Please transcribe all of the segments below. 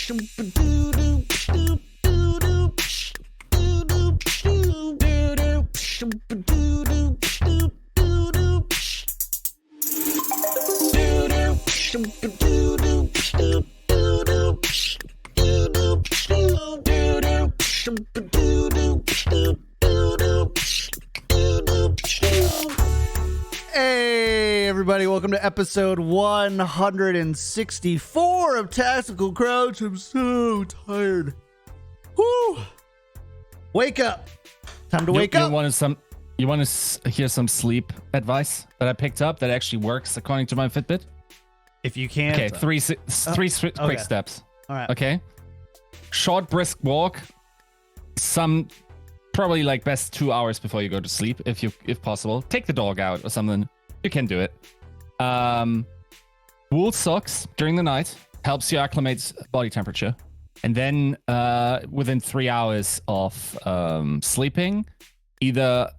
Hey everybody, welcome to episode 164 of Tactical Crouch. I'm so tired. Woo! Wake up. Time to wake up. You want to hear some sleep advice that I picked up that actually works according to my Fitbit? If you can. Okay, three quick steps. All right. Okay. Short, brisk walk. Probably like best 2 hours before you go to sleep, if possible. Take the dog out or something. You can do it. Wool socks during the night helps you acclimate body temperature. And then within 3 hours of sleeping, either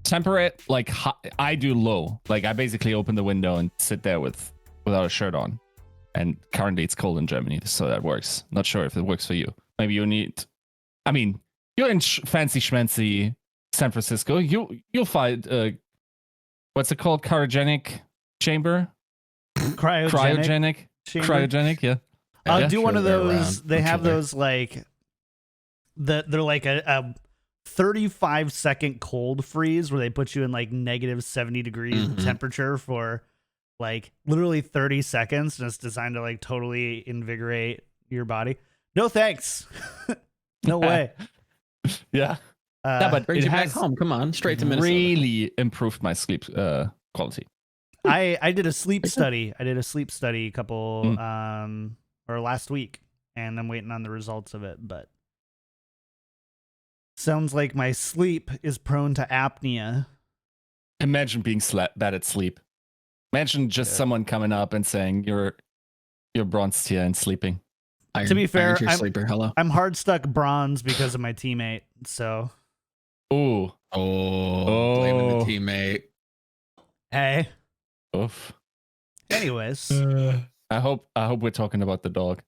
temper it like I do low. Like I basically open the window and sit there without a shirt on. And currently it's cold in Germany, so that works. Not sure if it works for you. Maybe you need. I mean, you're in fancy schmancy San Francisco. You'll find what's it called? Cryogenic chamber. Cryogenic. Yeah. I'll do one of those. They have those like they're like a 35-second cold freeze where they put you in like negative 70 degrees temperature for like literally 30 seconds, and it's designed to like totally invigorate your body. No thanks. No way. Yeah. But brings you back home. Come on, straight to Minnesota. Really improved my sleep quality. I did a sleep study. A couple or last week, and I'm waiting on the results of it, but sounds like my sleep is prone to apnea. Imagine being bad at sleep. Imagine just someone coming up and saying you're bronzed here and sleeping. To be fair, sleeper. Hello. I'm hard stuck bronze because of my teammate. So. Oh, blaming the teammate. Hey. Oof. Anyways, I hope we're talking about the dog.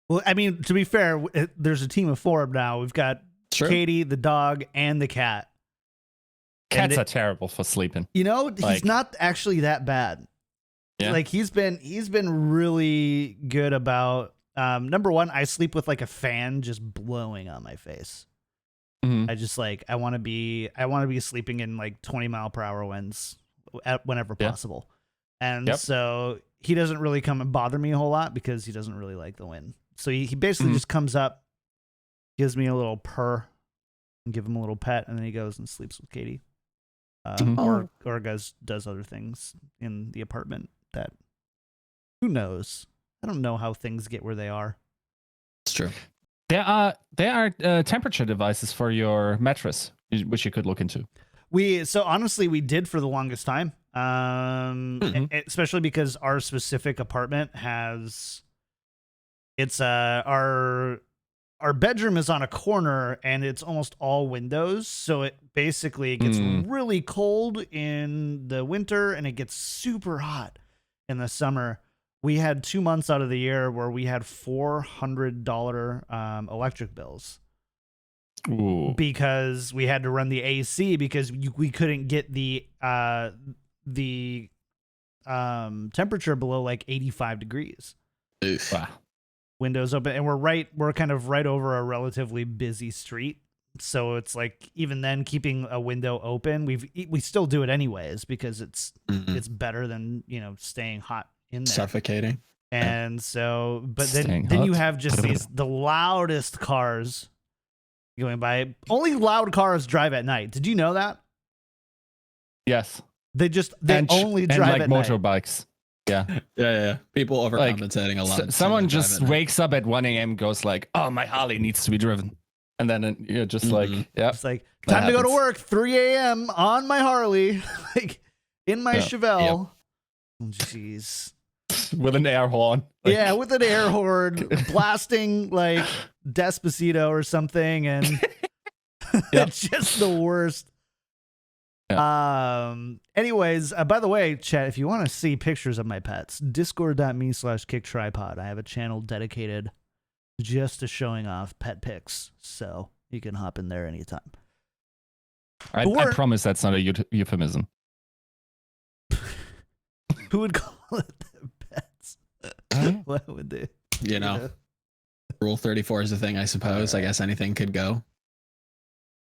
Well, I mean, to be fair, there's a team of 4 now. We've got Katie, the dog, and the cat. Cats are terrible for sleeping. You know, he's not actually that bad. Yeah. Like he's been really good about number one, I sleep with like a fan just blowing on my face. I just like I want to be sleeping in like 20-mile-per-hour winds whenever possible. And so he doesn't really come and bother me a whole lot because he doesn't really like the wind. So he basically just comes up, gives me a little purr, and give him a little pet, and then he goes and sleeps with Katie. Or does other things in the apartment that who knows? I don't know how things get where they are. It's true. There are temperature devices for your mattress, which you could look into. So honestly, we did for the longest time, especially because our specific apartment has our bedroom is on a corner and it's almost all windows, so it basically gets really cold in the winter and it gets super hot in the summer. We had 2 months out of the year where we had $400 electric bills. Ooh. Because we had to run the AC because we couldn't get the temperature below like 85 degrees. Oof. Wow. Windows open, and we're kind of right over a relatively busy street. So it's like even then keeping a window open, we still do it anyways because it's better than, staying hot in there. Suffocating. And so, but then you have just the loudest cars going by. Only loud cars drive at night. Did you know that? Yes. They only drive at night. Motorbikes. Yeah. People overcompensating a lot. Someone just wakes up at 1 a.m. goes like, "Oh, my Harley needs to be driven," and then you're just like, "Yeah, it's like time to go to work. 3 a.m. on my Harley, like in my Chevelle." Jeez. With an air horn. With an air horn, blasting like Despacito or something, and it's just the worst. Anyways, by the way, chat, if you want to see pictures of my pets, discord.me/Kickedtripod. I have a channel dedicated just to showing off pet pics, so you can hop in there anytime. I promise that's not a euphemism. Who would call it their pets? What would they? You know, Rule 34 is the thing, I suppose. I guess anything could go.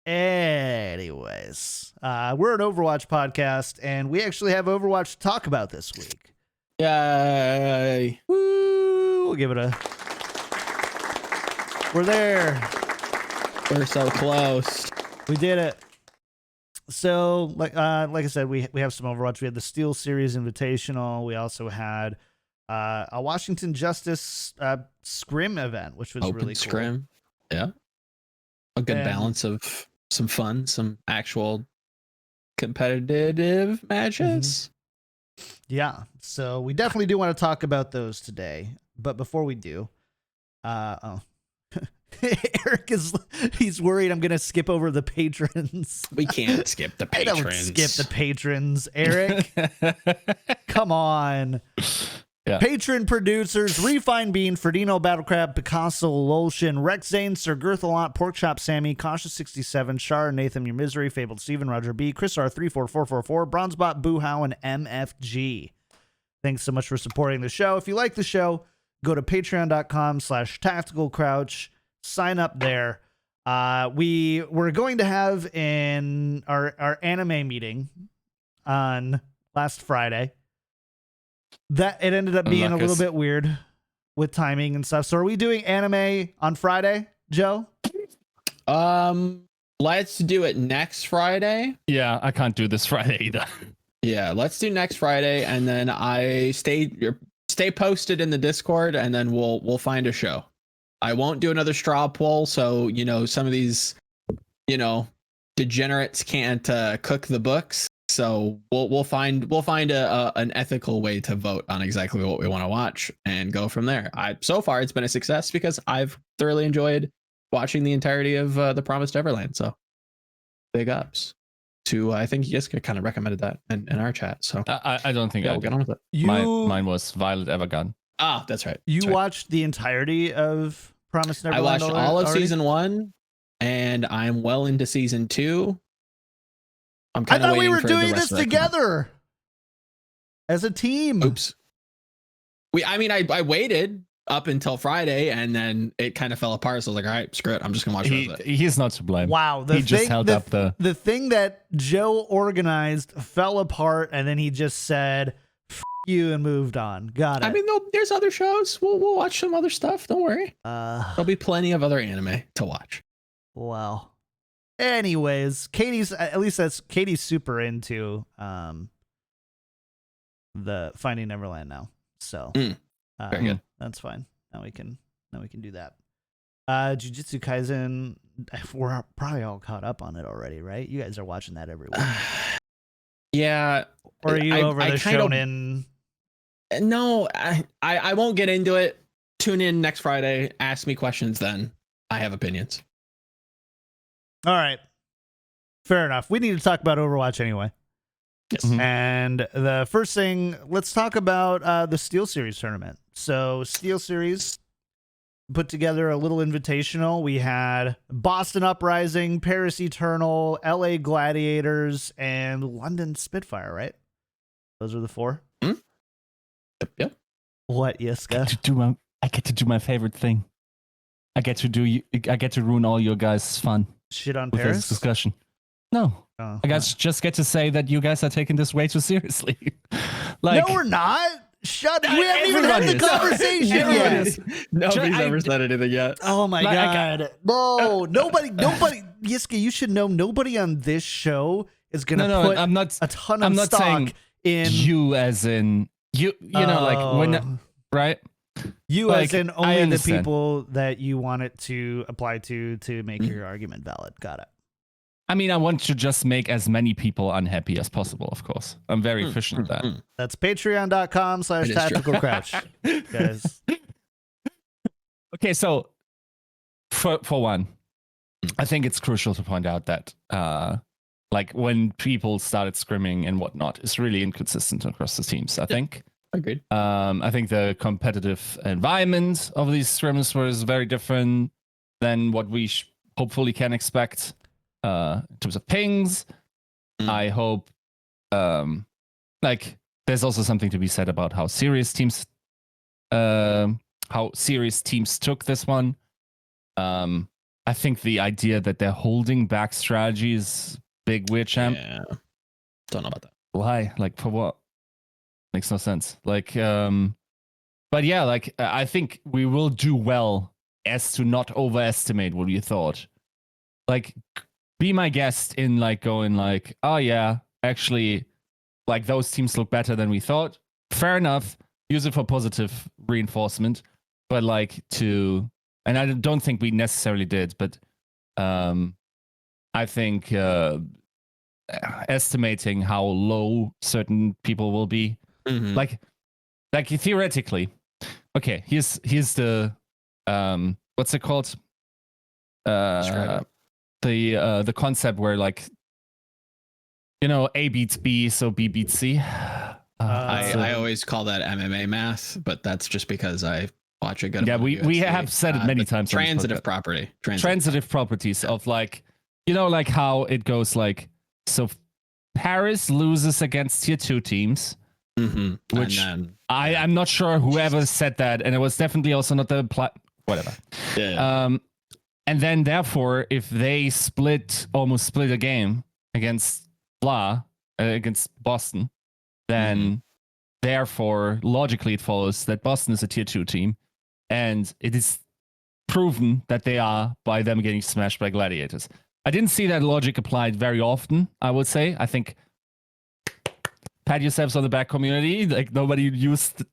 Anyways, we're an Overwatch podcast, and we actually have Overwatch to talk about this week. Yay! Woo! We'll give it a. We're there. We're so close. We did it. So, like I said, we have some Overwatch. We had the Steelseries Invitational. We also had a Washington Justice scrim event, which was Open really cool. scrim. Yeah. A good balance of some fun, some actual competitive matches. Yeah. So we definitely do want to talk about those today. But before we do, Eric he's worried I'm going to skip over the patrons. We can't skip the patrons. I don't skip the patrons, Eric. Come on. Yeah. Patron producers: Refine Bean, Ferdino, Battlecrab, Picasso, Lolshin, Rex Zane, Sir Girthalot, Porkchop Sammy, Cautious67, Shar, Nathan, Your Misery, Fabled Steven, Roger B, Chris R34444, Bronzebot, Boohow, and MFG. Thanks so much for supporting the show. If you like the show, go to patreon.com/tacticalcrouch. Sign up there. We were going to have in our anime meeting on last Friday. That it ended up being a little bit weird with timing and stuff. So are we doing anime on Friday, Joe? Let's do it next Friday. Yeah, I can't do this Friday either. Yeah, let's do next Friday, and then I stay posted in the Discord, and then we'll find a show. I won't do another straw poll, so some of these degenerates can't cook the books. So we'll find an ethical way to vote on exactly what we want to watch and go from there. So far it's been a success because I've thoroughly enjoyed watching the entirety of The Promised Neverland. So big ups to I think Yiska kind of recommended that in our chat. So I don't think we'll get on with it. Mine was Violet Evergarden. Ah, that's right. You watched the entirety of Promised Neverland? I watched all of season 1, and I'm well into season 2. I thought we were doing this together as a team. Oops. I waited up until Friday, and then it kind of fell apart. So I was like, all right, screw it. I'm just gonna watch it. He's not to blame. Wow. He just held up the thing that Joe organized fell apart, and then he just said, F you, and moved on. Got it. There's other shows. We'll watch some other stuff. Don't worry. There'll be plenty of other anime to watch. Wow. Anyways, Katie's super into the Finding Neverland now. So very good. That's fine. Now we can do that. Jujutsu Kaisen, we're probably all caught up on it already, right? You guys are watching that every week. Yeah. Or are you over the shonen? No, I won't get into it. Tune in next Friday. Ask me questions then. I have opinions. All right. Fair enough. We need to talk about Overwatch anyway. Yes. And the first thing, let's talk about the Steelseries tournament. So Steelseries put together a little invitational. We had Boston Uprising, Paris Eternal, LA Gladiators, and London Spitfire, right? Those are the 4? Yep. What, Yiska? I get to do my favorite thing. I get to ruin all your guys' fun. Shit on with Paris? This discussion. No. I just get to say that you guys are taking this way too seriously. No, we're not. Shut up. We haven't even had the conversation yet. Nobody's ever said anything yet. Oh my God. No, nobody. Yiska, you should know nobody on this show is going to put a ton of stock saying in you as in you when, right? You as in only the people that you want it to apply to make your argument valid. Got it. I want to just make as many people unhappy as possible, of course. I'm very efficient at that. That's patreon.com/tacticalcrouch. Guys. Okay, so for one, I think it's crucial to point out that like when people started scrimming and whatnot, is really inconsistent across the teams, I think. Agreed. I think the competitive environment of these scrims was very different than what we hopefully can expect in terms of pings. I hope, like, there's also something to be said about how serious teams took this one. I think the idea that they're holding back strategy is big weird, champ. Yeah. Don't know about that. Why? Like, for what? Makes no sense. Like, but yeah, like, I think we will do well as to not overestimate what you thought. Like, be my guest in like going like, oh yeah, actually, like those teams look better than we thought. Fair enough. Use it for positive reinforcement, but like and I don't think we necessarily did, but I think estimating how low certain people will be, like theoretically, okay, here's the what's it called? The concept where like, you know, A beats B, so B beats C. I always call that MMA math, but that's just because I watch a good. Yeah, we have said it many times. Transitive properties of like, you know, like how it goes like, so Paris loses against tier 2 teams, which I'm not sure whoever said that, and it was definitely also not the whatever. Yeah. And then therefore, if they almost split a game against against Boston, then therefore logically it follows that Boston is a tier 2 team, and it is proven that they are by them getting smashed by Gladiators. I didn't see that logic applied very often, I would say. I think pat yourselves on the back, community. Like, nobody used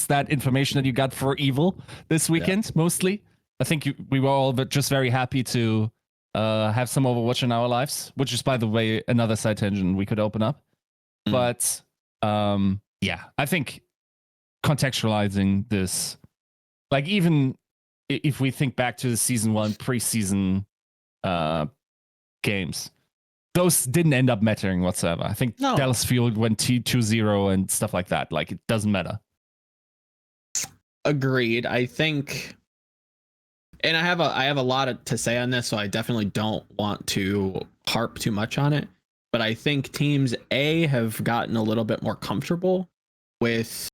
that information that you got for evil this weekend, mostly. I think we were all just very happy to have some Overwatch in our lives, which is, by the way, another side tangent we could open up. But yeah, I think contextualizing this, like, even if we think back to the season 1 preseason games, those didn't end up mattering whatsoever. I think Dallas Field went 2-0 and stuff like that. Like, it doesn't matter. Agreed. I think, and I have a lot to say on this, so I definitely don't want to harp too much on it. But I think teams A have gotten a little bit more comfortable with,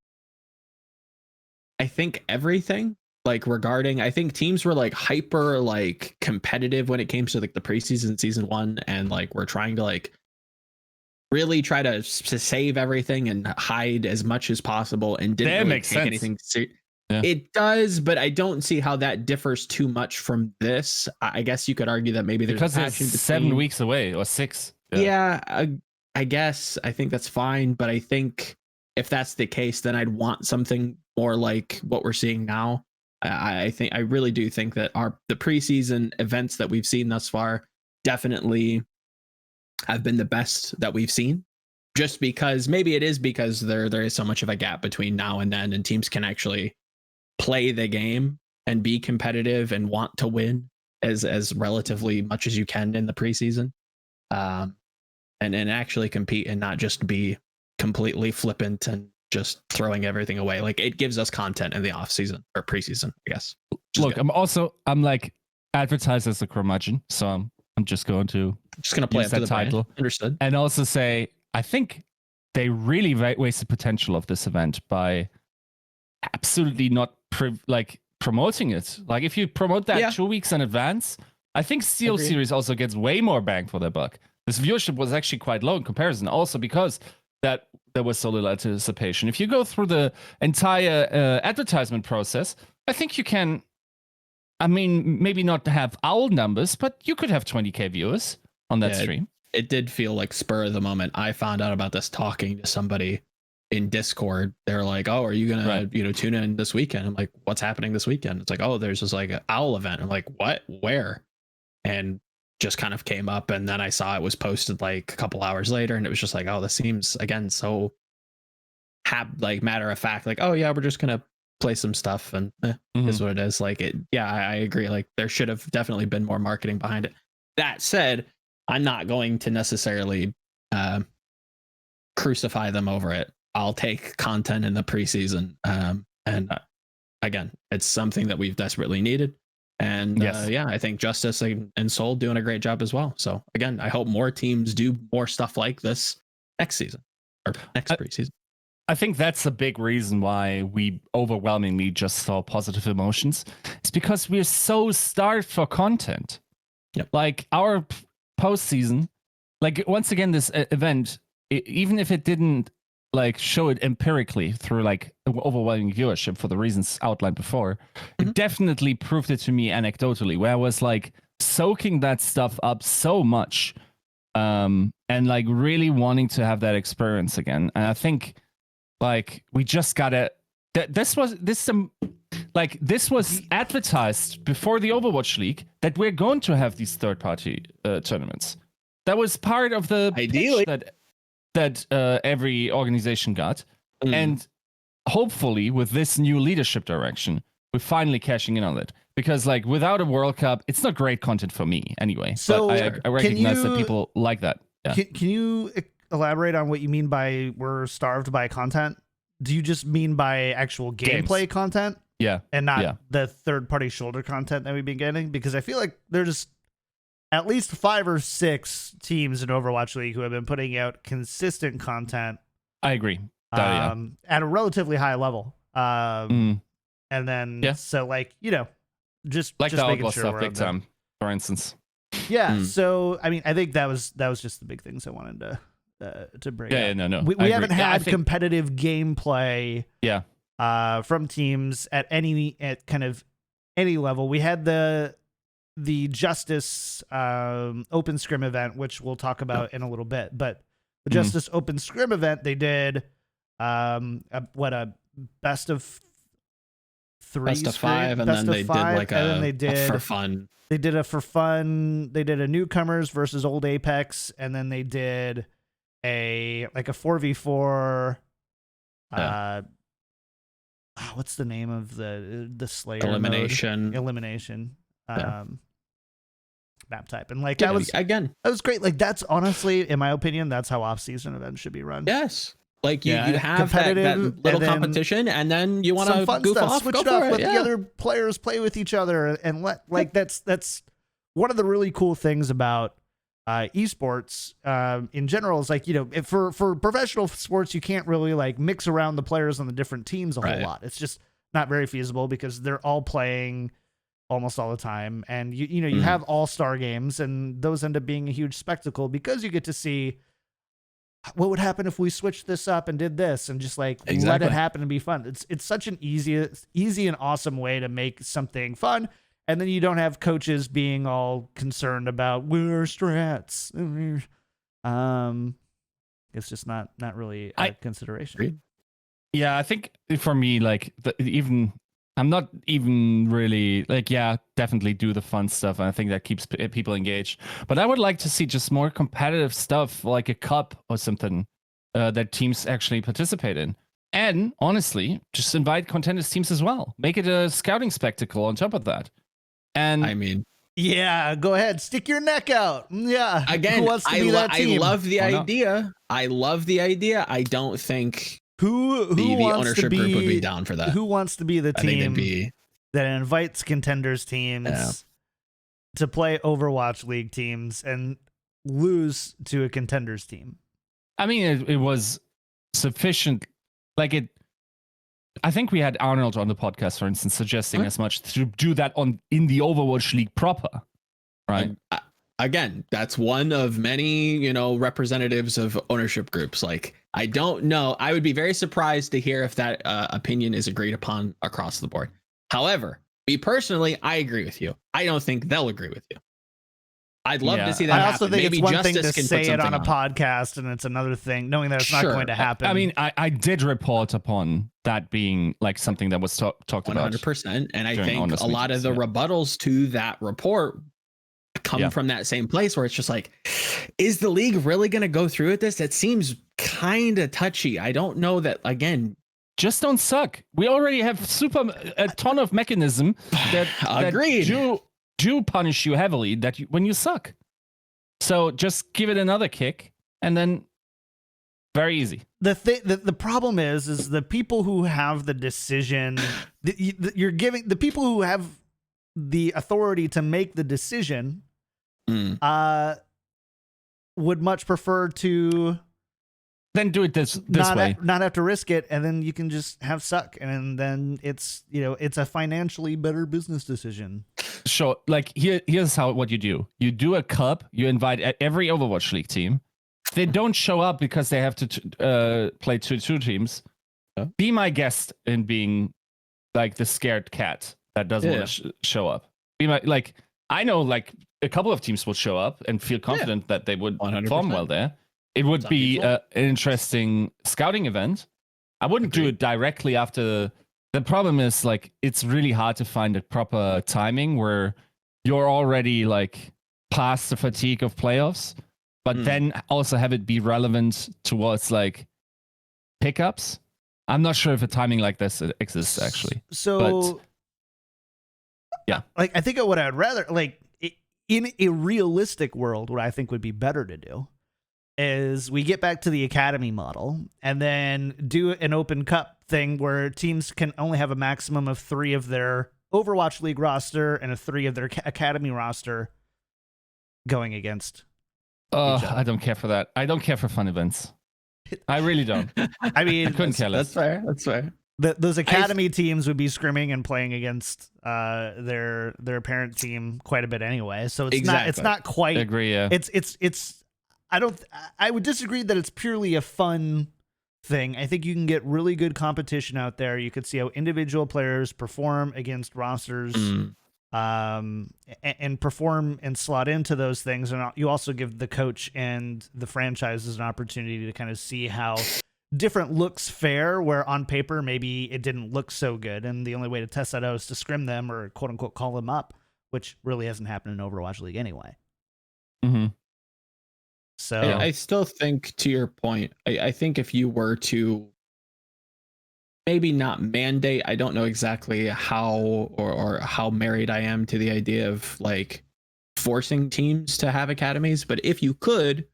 I think, everything. Like, regarding, I think teams were like hyper like competitive when it came to like the preseason season 1, and like we're trying to like really try to save everything and hide as much as possible, and didn't really take sense. anything. It does, but I don't see how that differs too much from this. I guess you could argue that maybe there's because it's 7 weeks away or 6. Yeah, I guess I think that's fine, but I think if that's the case, then I'd want something more like what we're seeing now. I really do think that the preseason events that we've seen thus far definitely have been the best that we've seen. Just because maybe it is because there is so much of a gap between now and then, and teams can actually play the game and be competitive and want to win as relatively much as you can in the preseason, and actually compete and not just be completely flippant and just throwing everything away. Like, it gives us content in the off season or preseason, I guess. Look, good. I'm like advertised as a curmudgeon, so I'm just going to play up to the title. Brand. Understood. And also say, I think they really wasted potential of this event by absolutely not promoting it. Like, if you promote that 2 weeks in advance, I think Steelseries also gets way more bang for their buck. This viewership was actually quite low in comparison, also because that there was so little anticipation. If you go through the entire advertisement process, I think you can, I mean, maybe not have owl numbers, but you could have 20K viewers on that stream. It did feel like spur of the moment. I found out about this talking to somebody in Discord. They're like, "Oh, are you gonna tune in this weekend?" I'm like, "What's happening this weekend?" It's like, "Oh, there's this like an owl event." I'm like, "What? Where?" And just kind of came up, and then I saw it was posted like a couple hours later, and it was just like, "Oh, this seems again so like matter of fact, like, oh yeah, we're just gonna play some stuff and is what it is." Like, it, yeah, I agree. Like, there should have definitely been more marketing behind it. That said, I'm not going to necessarily crucify them over it. I'll take content in the preseason. And again, it's something that we've desperately needed. And yeah, I think Justice and Seoul doing a great job as well. So again, I hope more teams do more stuff like this next season or next preseason. I think that's a big reason why we overwhelmingly just saw positive emotions. It's because we're so starved for content. Yep. Like our postseason, like once again, this event, even if it didn't like show it empirically through like overwhelming viewership for the reasons outlined before, it definitely proved it to me anecdotally, where I was like soaking that stuff up so much, and like really wanting to have that experience again. And I think like we just gotta. This was advertised before the Overwatch League that we're going to have these third-party tournaments. That was part of the ideally that every organization got. And hopefully with this new leadership direction, we're finally cashing in on it. Because like without a World Cup, it's not great content for me anyway. So but I recognize that people like that. Yeah. Can you elaborate on what you mean by we're starved by content? Do you just mean by actual gameplay content? Yeah. And not the third-party shoulder content that we've been getting? Because I feel like there's at least 5 or 6 teams in Overwatch League who have been putting out consistent content. I agree. At a relatively high level. And then, so like, you know, just like just the making Outlaw sure stuff we're big time, for instance. Yeah. So, I mean, I think that was just the big things I wanted to bring up. Yeah, no. We haven't had competitive gameplay from teams at kind of any level. We had the Justice Open Scrim event, which we'll talk about in a little bit. But the Justice Open Scrim event, they did a best of 3, best of 5, and then they did like a for fun. They did a for fun. They did a newcomers versus old Apex, and then they did a 4v4. What's the name of the Slayer elimination? Mode? Elimination. Map type, and like that was great. Like that's honestly, in my opinion, that's how off-season events should be run. Yes. Like you have that little competition, and then you want to goof off, switch it up, let the other players play with each other, and let that's one of the really cool things about esports in general. Is like, you know, for professional sports, you can't really like mix around the players on the different teams a whole lot. It's just not very feasible because they're all playing almost all the time, and you have all-star games, and those end up being a huge spectacle because you get to see what would happen if we switched this up and did this, and just like let it happen and be fun. It's such an easy and awesome way to make something fun, and then you don't have coaches being all concerned about where strats. It's just not really a consideration. Yeah, I think for me, like I'm not even really like, definitely do the fun stuff. And I think that keeps people engaged. But I would like to see just more competitive stuff, like a cup or something that teams actually participate in. And honestly, just invite contenders teams as well. Make it a scouting spectacle on top of that. And I mean, yeah, go ahead, stick your neck out. Yeah, again, who wants to be that team? I love the idea. I love the idea. I don't think who the wants ownership to be, group would be down for that. Who wants to be the team that invites contenders teams to play Overwatch League teams and lose to a contenders team? I mean, it was sufficient. Like I think we had Arnold on the podcast, for instance, suggesting as much to do that in the Overwatch League proper, right? Again, that's one of many, representatives of ownership groups. Like, I don't know. I would be very surprised to hear if that opinion is agreed upon across the board. However, me personally, I agree with you. I don't think they'll agree with you. I'd love to see that happen. I also think Maybe it's one Justice thing to can say put it on a on podcast, and it's another thing knowing that it's not going to happen. I mean, I did report upon that being like something that was talked about 100%. And I think a lot of the rebuttals to that report come from that same place where it's just like, is the league really going to go through with this? It seems kind of touchy. I don't know that, again. Just don't suck. We already have a ton of mechanism that agreed. Do punish you heavily when you suck. So just give it another kick, and then very easy. The problem is the people who have the decision. You're giving the people who have the authority to make the decision. Would much prefer to then do it this way. Not have to risk it, and then you can just have suck, and then it's a financially better business decision. Sure. Like here's what you do. You do a cup. You invite every Overwatch League team. If they don't show up because they have to play two teams, be my guest in being like the scared cat that doesn't want to show up. Be my I know a couple of teams would show up and feel confident that they would 100%. Perform well there. It would be an interesting scouting event. I wouldn't do it directly after. The problem is it's really hard to find a proper timing where you're already past the fatigue of playoffs, but then also have it be relevant towards pickups. I'm not sure if a timing like this exists actually. So, yeah, I think what I'd rather in a realistic world, what I think would be better to do is we get back to the academy model and then do an open cup thing where teams can only have a maximum of 3 of their Overwatch League roster and 3 of their academy roster going against. I don't care for that. I don't care for fun events. I really don't. I mean, I couldn't care less. That's fair. Those academy teams would be scrimming and playing against their parent team quite a bit anyway. So it's not quite. I agree. Yeah. It's. I would disagree that it's purely a fun thing. I think you can get really good competition out there. You could see how individual players perform against rosters, and perform and slot into those things. And you also give the coach and the franchises an opportunity to kind of see how different looks fare, where on paper maybe it didn't look so good, and the only way to test that out is to scrim them or quote unquote call them up, which really hasn't happened in Overwatch League anyway. Mm-hmm. So I still think, to your point, I think if you were to maybe not mandate, I don't know exactly how or how married I am to the idea of forcing teams to have academies, but if you could,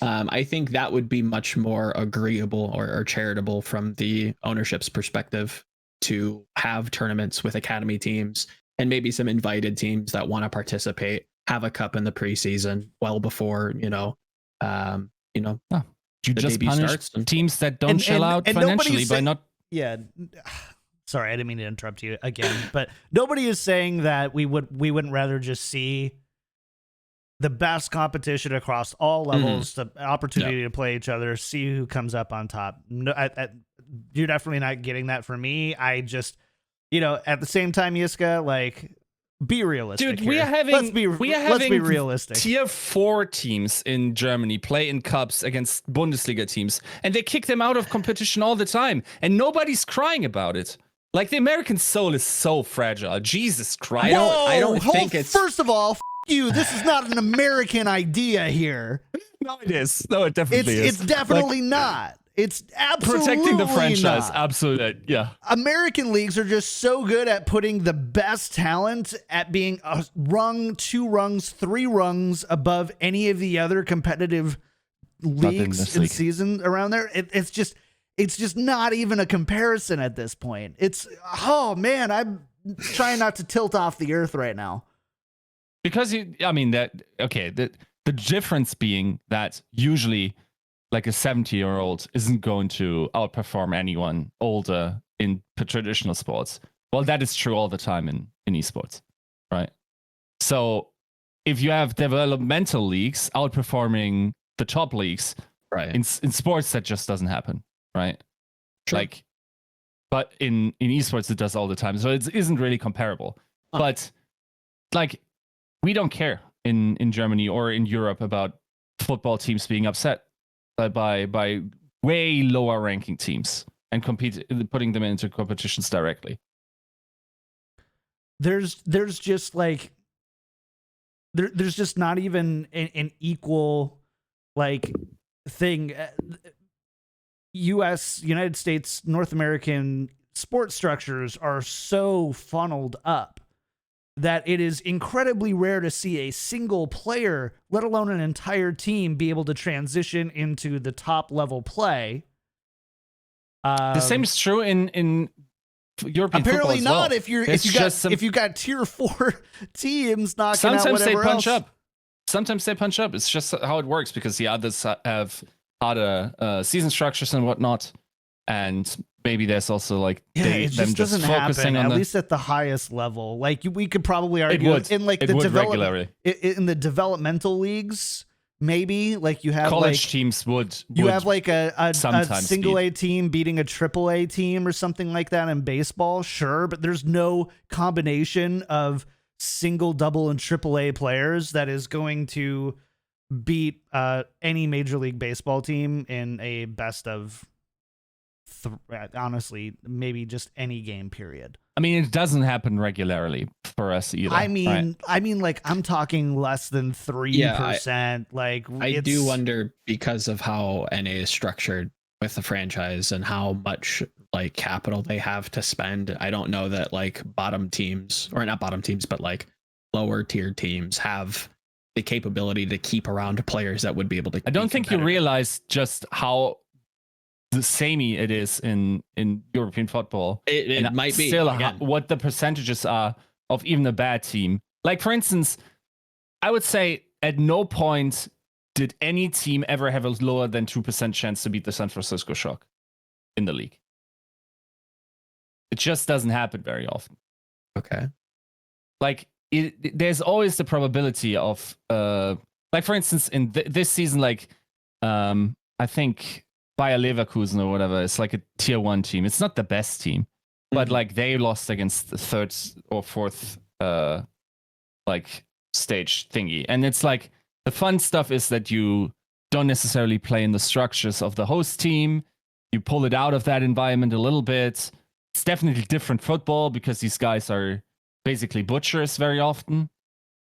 I think that would be much more agreeable or charitable from the ownership's perspective to have tournaments with academy teams and maybe some invited teams that want to participate, have a cup in the preseason well before, you just punish teams that don't shell out financially by not. Yeah. Sorry, I didn't mean to interrupt you again, but nobody is saying that we wouldn't rather just see the best competition across all levels, the opportunity to play each other, see who comes up on top. No, you're definitely not getting that from me. I just, at the same time, Yiska, be realistic. Dude, here. we are having let's be realistic. Tier 4 teams in Germany play in cups against Bundesliga teams, and they kick them out of competition all the time, and nobody's crying about it. The American soul is so fragile. Jesus Christ. I don't think it's. First of all, you. This is not an American idea here. No, it is. No, it definitely is. It's definitely not. It's absolutely protecting the franchise. Not. Absolutely, yeah. American leagues are just so good at putting the best talent at being a rung, 2 rungs, 3 rungs above any of the other competitive leagues in season around there. It's just not even a comparison at this point. I'm trying not to tilt off the earth right now. Because the difference being that usually a 70-year-old isn't going to outperform anyone older in traditional sports. Well, that is true all the time in esports, right? So if you have developmental leagues outperforming the top leagues, right, in sports, that just doesn't happen, right? Sure. But in esports, it does all the time. So it isn't really comparable. But we don't care in Germany or in Europe about football teams being upset by way lower ranking teams and putting them into competitions directly. There's just there's just not even an equal thing. United States, North American sports structures are so funneled up that it is incredibly rare to see a single player, let alone an entire team, be able to transition into the top level play. The same is true in European football apparently as not. well. If you got tier 4 teams knocking out sometimes they whatever punch else. up. Sometimes they punch up. It's just how it works because the others have harder season structures and whatnot, and maybe there's also like it just doesn't happen, at least at the highest level. Like we could probably argue in like in the developmental leagues. Maybe like you have college teams would have like a single A team beating a triple A team or something like that in baseball, sure, but there's no combination of single, double, and triple A players that is going to beat any Major League Baseball team in a best of honestly, maybe just any game period. I mean, it doesn't happen regularly for us either. I mean, like I'm talking less than 3%. I do wonder because of how NA is structured with the franchise and how much like capital they have to spend. I don't know that like bottom teams, or not bottom teams, but like lower tier teams have the capability to keep around players that would be able to. I don't think you realize just how the samey it is in European football. It might be still what the percentages are of even a bad team. Like for instance, I would say at no point did any team ever have a lower than 2% chance to beat the San Francisco Shock in the league. It just doesn't happen very often. Okay. Like there's always the probability of like for instance in this season, like I think Bayer Leverkusen or whatever, it's like a tier 1 team. It's not the best team, but like they lost against the third or fourth like stage thingy. And it's like the fun stuff is that you don't necessarily play in the structures of the host team. You pull it out of that environment a little bit. It's definitely different football because these guys are basically butchers very often.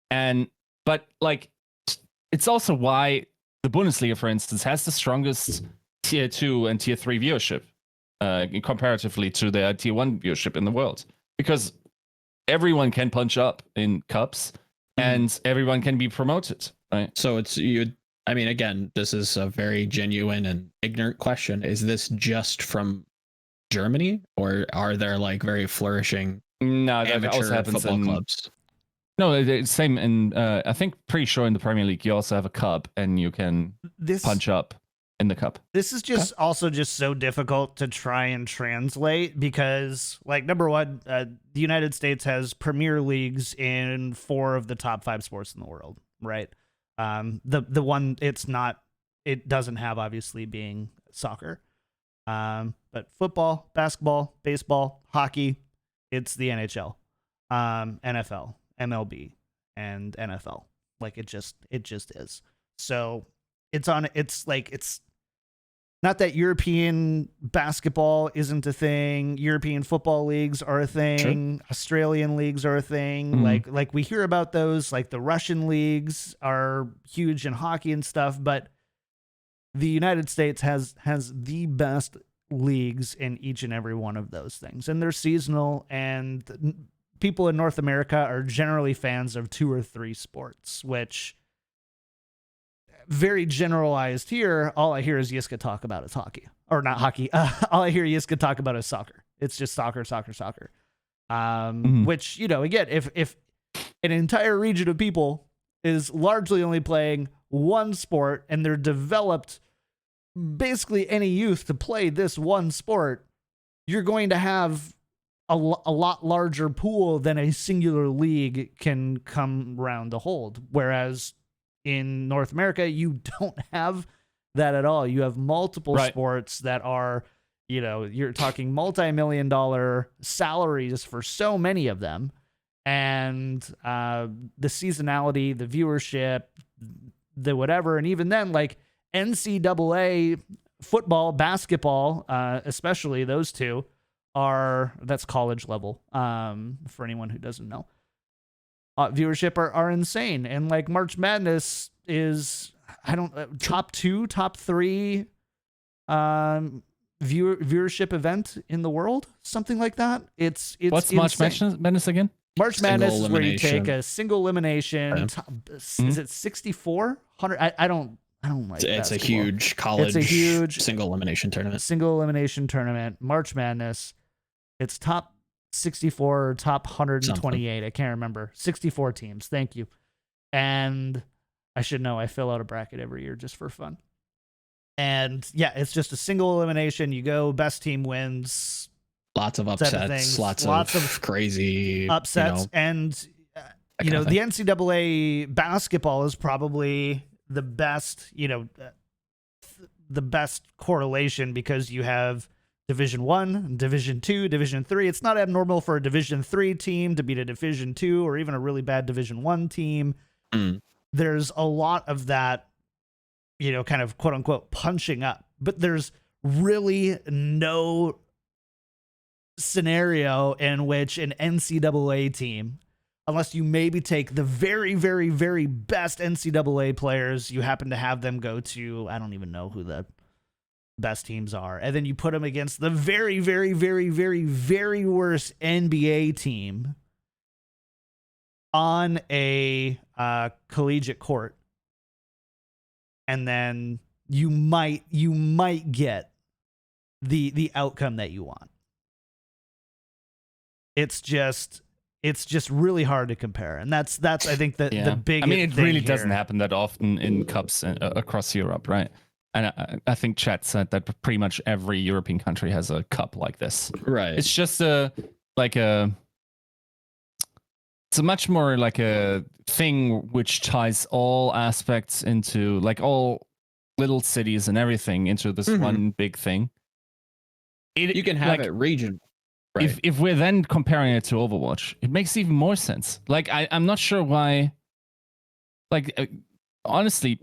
But like it's also why the Bundesliga, for instance, has the strongest tier 2 and tier 3 viewership comparatively to their tier 1 viewership in the world, because everyone can punch up in cups and everyone can be promoted, right? So it's I mean, again, this is a very genuine and ignorant question. Is this just from Germany, or are there like very flourishing that also happens football clubs? No, it's same in I think pretty sure in the Premier League you also have a cup and you can punch up in the cup. This is just also just so difficult to try and translate because, like, number one, the United States has premier leagues in 4 of the top 5 sports in the world, right? The one it doesn't have obviously being soccer, but football, basketball, baseball, hockey, it's the NHL, NFL, MLB, and NFL. Like it just is. So it's not that European basketball isn't a thing. European football leagues are a thing. Sure. Australian leagues are a thing. Like we hear about those. Like the Russian leagues are huge in hockey and stuff. But the United States has the best leagues in each and every one of those things, and they're seasonal. And people in North America are generally fans of 2 or 3 sports, which. Very generalized here. All I hear is Yiska talk about is hockey, or not hockey. All I hear Yiska talk about is soccer. It's just soccer. Which, you know, again, if an entire region of people is largely only playing one sport and they're developed basically any youth to play this one sport, you're going to have a lot larger pool than a singular league can come around to hold. Whereas in North America, you don't have that at all. You have multiple sports that are, you know, you're talking multi-million-dollar salaries for so many of them. And the seasonality, the viewership, the whatever. And even then, like NCAA football, basketball, especially those two, that's college level for anyone who doesn't know. Viewership are insane, and like March Madness is top 2, top 3 viewership event in the world, something like that. It's what's March Madness again? March Madness is where you take a single elimination. Is it 64? 100? I don't like that. It's a huge college. It's a huge single elimination tournament. March Madness. It's top 64 or top 128. Something. I can't remember. 64 teams. Thank you. And I should know. I fill out a bracket every year just for fun. And yeah, it's just a single elimination. You go, best team wins. Lots of upsets. Lots of crazy upsets. And the NCAA basketball is probably the best. The best correlation because you have Division I, Division II, Division III. It's not abnormal for a Division III team to beat a Division II or even a really bad Division I team. There's a lot of that, kind of quote unquote punching up, but there's really no scenario in which an NCAA team, unless you maybe take the very, very, very best NCAA players, you happen to have them go to, I don't even know who the best teams are, and then you put them against the very, very, very, very, very worst NBA team on a collegiate court, and then you might get the outcome that you want. It's just really hard to compare, and that's I think the big. I mean, it really doesn't happen that often in cups across Europe, right? And I think Chat said that pretty much every European country has a cup like this. Right. It's just it's a much more like a thing which ties all aspects into, like, all little cities and everything into this one big thing. You can have it regional. Right. If we're then comparing it to Overwatch, it makes even more sense. Like, I'm not sure why. Like, honestly,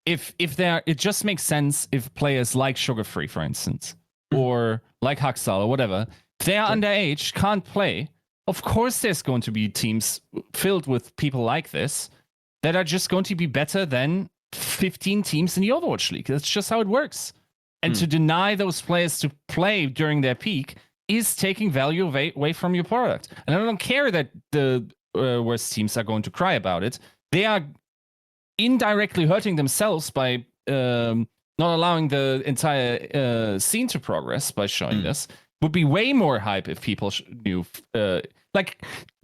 if it just makes sense if players like Sugar Free, for instance, or like Haxal or whatever, if they are underage, can't play. Of course, there's going to be teams filled with people like this that are just going to be better than 15 teams in the Overwatch League. That's just how it works. And to deny those players to play during their peak is taking value away from your product. And I don't care that the worst teams are going to cry about it. They are indirectly hurting themselves by not allowing the entire scene to progress by showing this. Would be way more hype if people knew.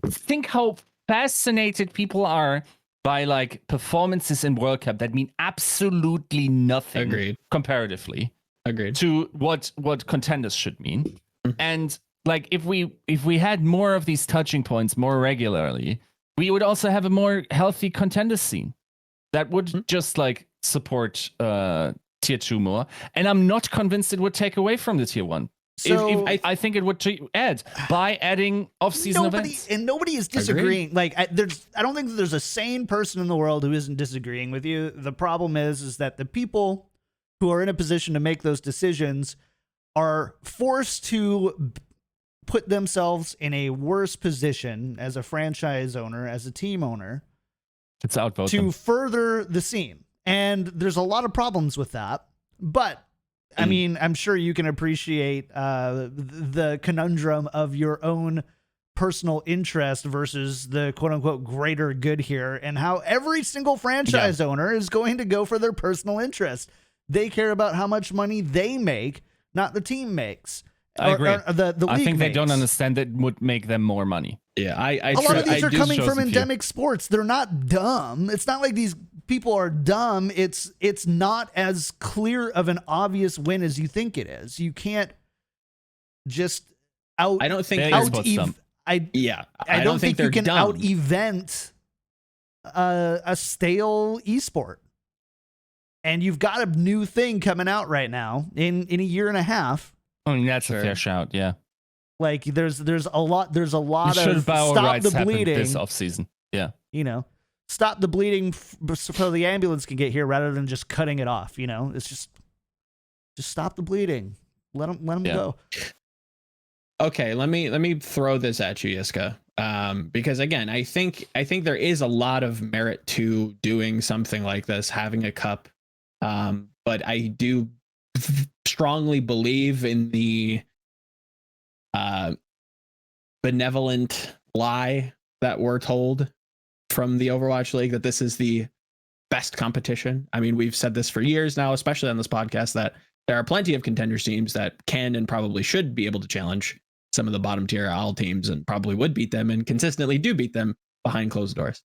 Think how fascinated people are by like performances in World Cup that mean absolutely nothing comparatively. Agreed. To what contenders should mean. And like if we had more of these touching points more regularly, we would also have a more healthy contender scene that would just like support tier 2 more. And I'm not convinced it would take away from the tier 1. So I think it would add by adding off-season events. And nobody is disagreeing. Like I don't think that there's a sane person in the world who isn't disagreeing with you. The problem is that the people who are in a position to make those decisions are forced to put themselves in a worse position as a franchise owner, as a team owner, to further the scene. And there's a lot of problems with that. But I mean, I'm sure you can appreciate the conundrum of your own personal interest versus the quote unquote greater good here, and how every single franchise owner is going to go for their personal interest. They care about how much money they make, not the team makes. I agree. The league I think makes. they don't understand that would make them more money. Yeah, a lot of these are coming from endemic sports. They're not dumb. It's not like these people are dumb. It's not as clear of an obvious win as you think it is. You can't just out. I don't think I don't think you can out event a stale esport. And you've got a new thing coming out right now in a year and a half. I mean, that's a fair shout, yeah. Like there's a lot of stop the bleeding this offseason. Yeah. Stop the bleeding so the ambulance can get here rather than just cutting it off, It's just stop the bleeding. Let them go. Okay, let me throw this at you, Yiska. Because again, I think there is a lot of merit to doing something like this, having a cup. But I do strongly believe in the benevolent lie that we're told from the Overwatch League, that this is the best competition. I mean, we've said this for years now, especially on this podcast, that there are plenty of contenders teams that can and probably should be able to challenge some of the bottom tier OWL teams and probably would beat them and consistently do beat them behind closed doors.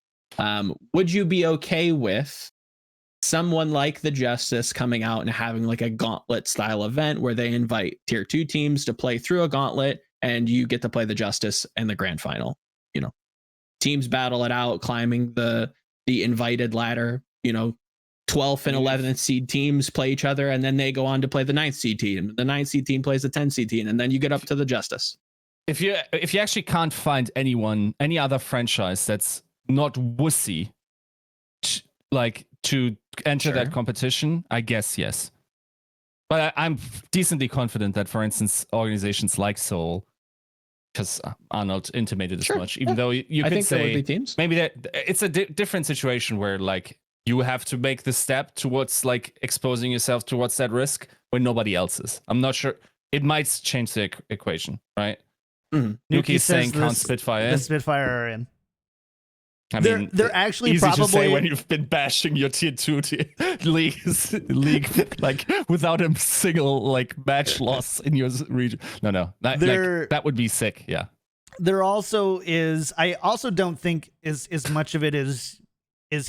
Would you be okay with someone like the Justice coming out and having like a gauntlet style event where they invite tier 2 teams to play through a gauntlet and you get to play the Justice in the grand final? You know, teams battle it out, climbing the invited ladder. You know, 12th and 11th seed teams play each other, and then they go on to play the 9th seed team. The 9th seed team plays the 10th seed team, and then you get up to the Justice. If you actually can't find any other franchise that's not wussy, to enter that competition, I guess yes. But I'm decently confident that, for instance, organizations like Seoul, because Arnold intimated as much, even though you could say maybe that it's a different situation where like you have to make the step towards like exposing yourself towards that risk when nobody else is. I'm not sure. It might change the equation, right? Nuki is saying can't Spitfire. The Spitfire are in. I mean, they're actually easy probably to say when you've been bashing your tier 2 league like without a single like match loss in your region. No, that would be sick. Yeah. There also is. I also don't think as much of it is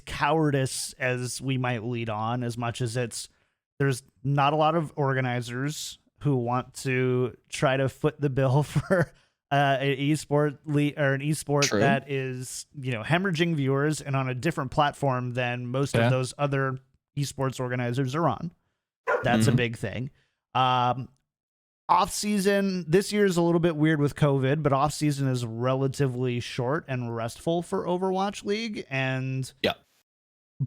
cowardice as we might lead on, as much as there's not a lot of organizers who want to try to foot the bill for an esport or an esport that is, you know, hemorrhaging viewers and on a different platform than most of those other esports organizers are on. That's a big thing. Off season this year is a little bit weird with COVID, but off season is relatively short and restful for Overwatch League, and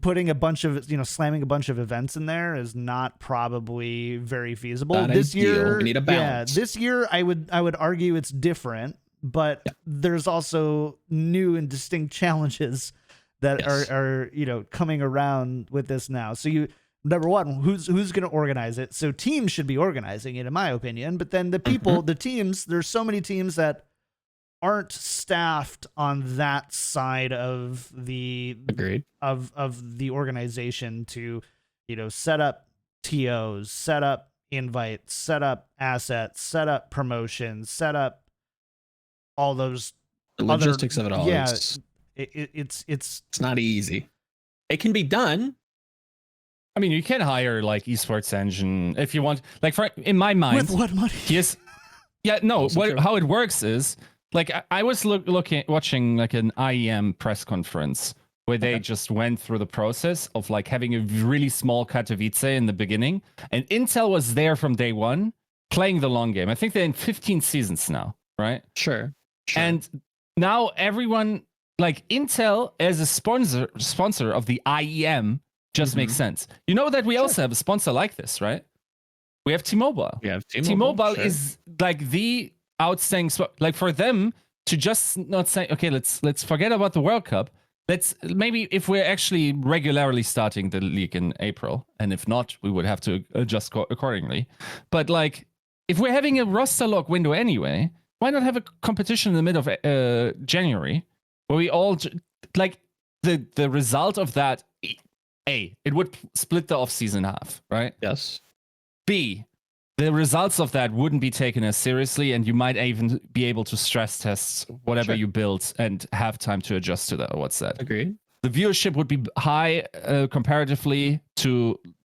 putting a bunch of, slamming a bunch of events in there is not probably very feasible. This year, we need a balance. This year I would argue it's different, but there's also new and distinct challenges that are coming around with this now. So number one, who's going to organize it? So teams should be organizing it, in my opinion. But then the people, the teams, there's so many teams that aren't staffed on that side of the of the organization to, set up TOs, set up invites, set up assets, set up promotions, set up all those logistics of it all. Yeah, it's not easy. It can be done. I mean, you can hire like esports engine if you want. Like, in my mind, with what money? Yes. Yeah. No. How it works is like I was watching like an IEM press conference where they just went through the process of like having a really small Katowice in the beginning, and Intel was there from day one playing the long game. I think they're in 15 seasons now, right? Sure. And now everyone, like Intel as a sponsor of the IEM just makes sense. You know that we also have a sponsor like this, right? We have T-Mobile. Yeah, T-Mobile is like the outstanding like for them to just not say, okay, let's forget about the World Cup. Let's maybe if we're actually regularly starting the league in April, and if not, we would have to adjust accordingly. But like if we're having a roster lock window anyway, why not have a competition in the middle of January where we all like the result of that? A, it would split the offseason in half, right? Yes. B, the results of that wouldn't be taken as seriously, and you might even be able to stress test whatever you build and have time to adjust to that. What's that? Agreed. The viewership would be high comparatively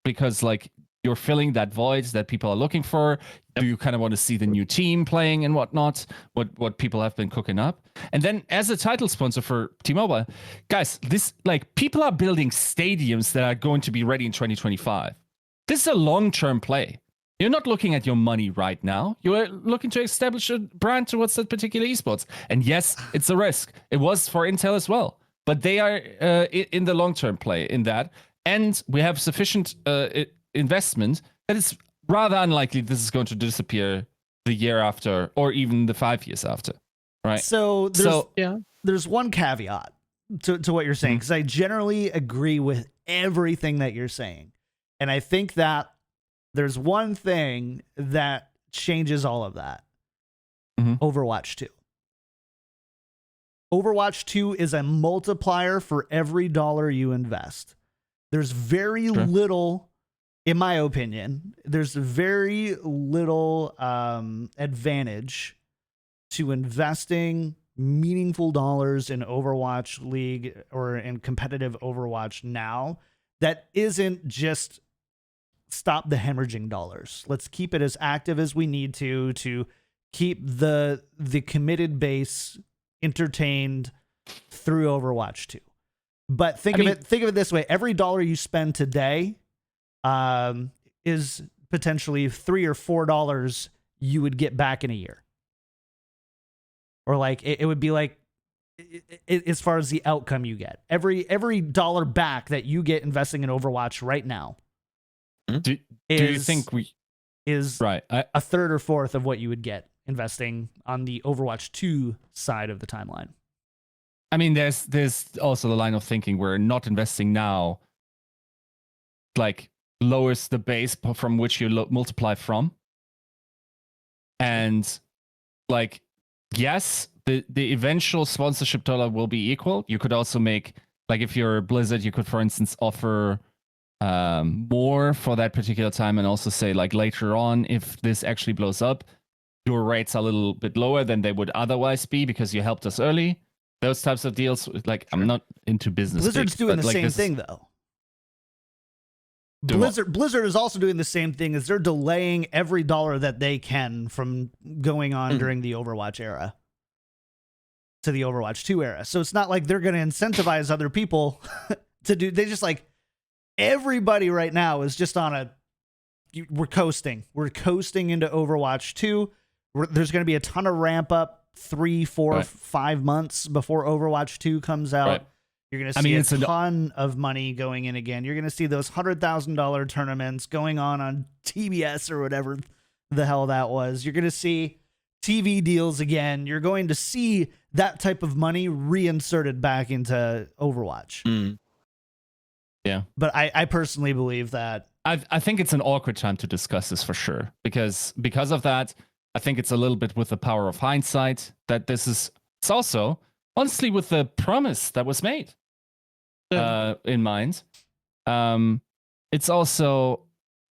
because like you're filling that void that people are looking for. Do you kind of want to see the new team playing and whatnot? What people have been cooking up. And then as a title sponsor for T-Mobile, guys, this like people are building stadiums that are going to be ready in 2025. This is a long-term play. You're not looking at your money right now. You're looking to establish a brand towards that particular esports. And yes, it's a risk. It was for Intel as well. But they are in the long-term play in that. And we have sufficient investment that it's rather unlikely this is going to disappear the year after or even the 5 years after. Right? So there's one caveat to what you're saying, because I generally agree with everything that you're saying. And I think that there's one thing that changes all of that. Overwatch 2. Overwatch 2 is a multiplier for every dollar you invest. There's very little, in my opinion, there's very little advantage to investing meaningful dollars in Overwatch League or in competitive Overwatch now that isn't just stop the hemorrhaging dollars. Let's keep it as active as we need to keep the committed base entertained through Overwatch 2. But think of it this way: every dollar you spend today is potentially $3 or $4 you would get back in a year. Or like it would be like as far as the outcome you get. Every dollar back that you get investing in Overwatch right now do you think is right a third or fourth of what you would get investing on the Overwatch 2 side of the timeline. I mean, there's also the line of thinking where not investing now like lowers the base from which you multiply from. And like, yes, the eventual sponsorship dollar will be equal. You could also make, like, if you're Blizzard, you could, for instance, offer more for that particular time and also say, like, later on, if this actually blows up, your rates are a little bit lower than they would otherwise be because you helped us early. Those types of deals, like, I'm not into business. Blizzard's doing the same thing, though. Blizzard is also doing the same thing as they're delaying every dollar that they can from going on during the Overwatch era to the Overwatch 2 era. So it's not like they're going to incentivize other people to do. They just like everybody right now is just on we're coasting. We're coasting into Overwatch 2. There's going to be a ton of ramp up 3, 4, 5 months before Overwatch 2 comes out. Right. You're going to see a ton of money going in again. You're going to see those $100,000 tournaments going on TBS or whatever the hell that was. You're going to see TV deals again. You're going to see that type of money reinserted back into Overwatch. Yeah. But I personally believe that. I think it's an awkward time to discuss this for sure. Because of that, I think it's a little bit with the power of hindsight that it's also, honestly, with the promise that was made in mind. It's also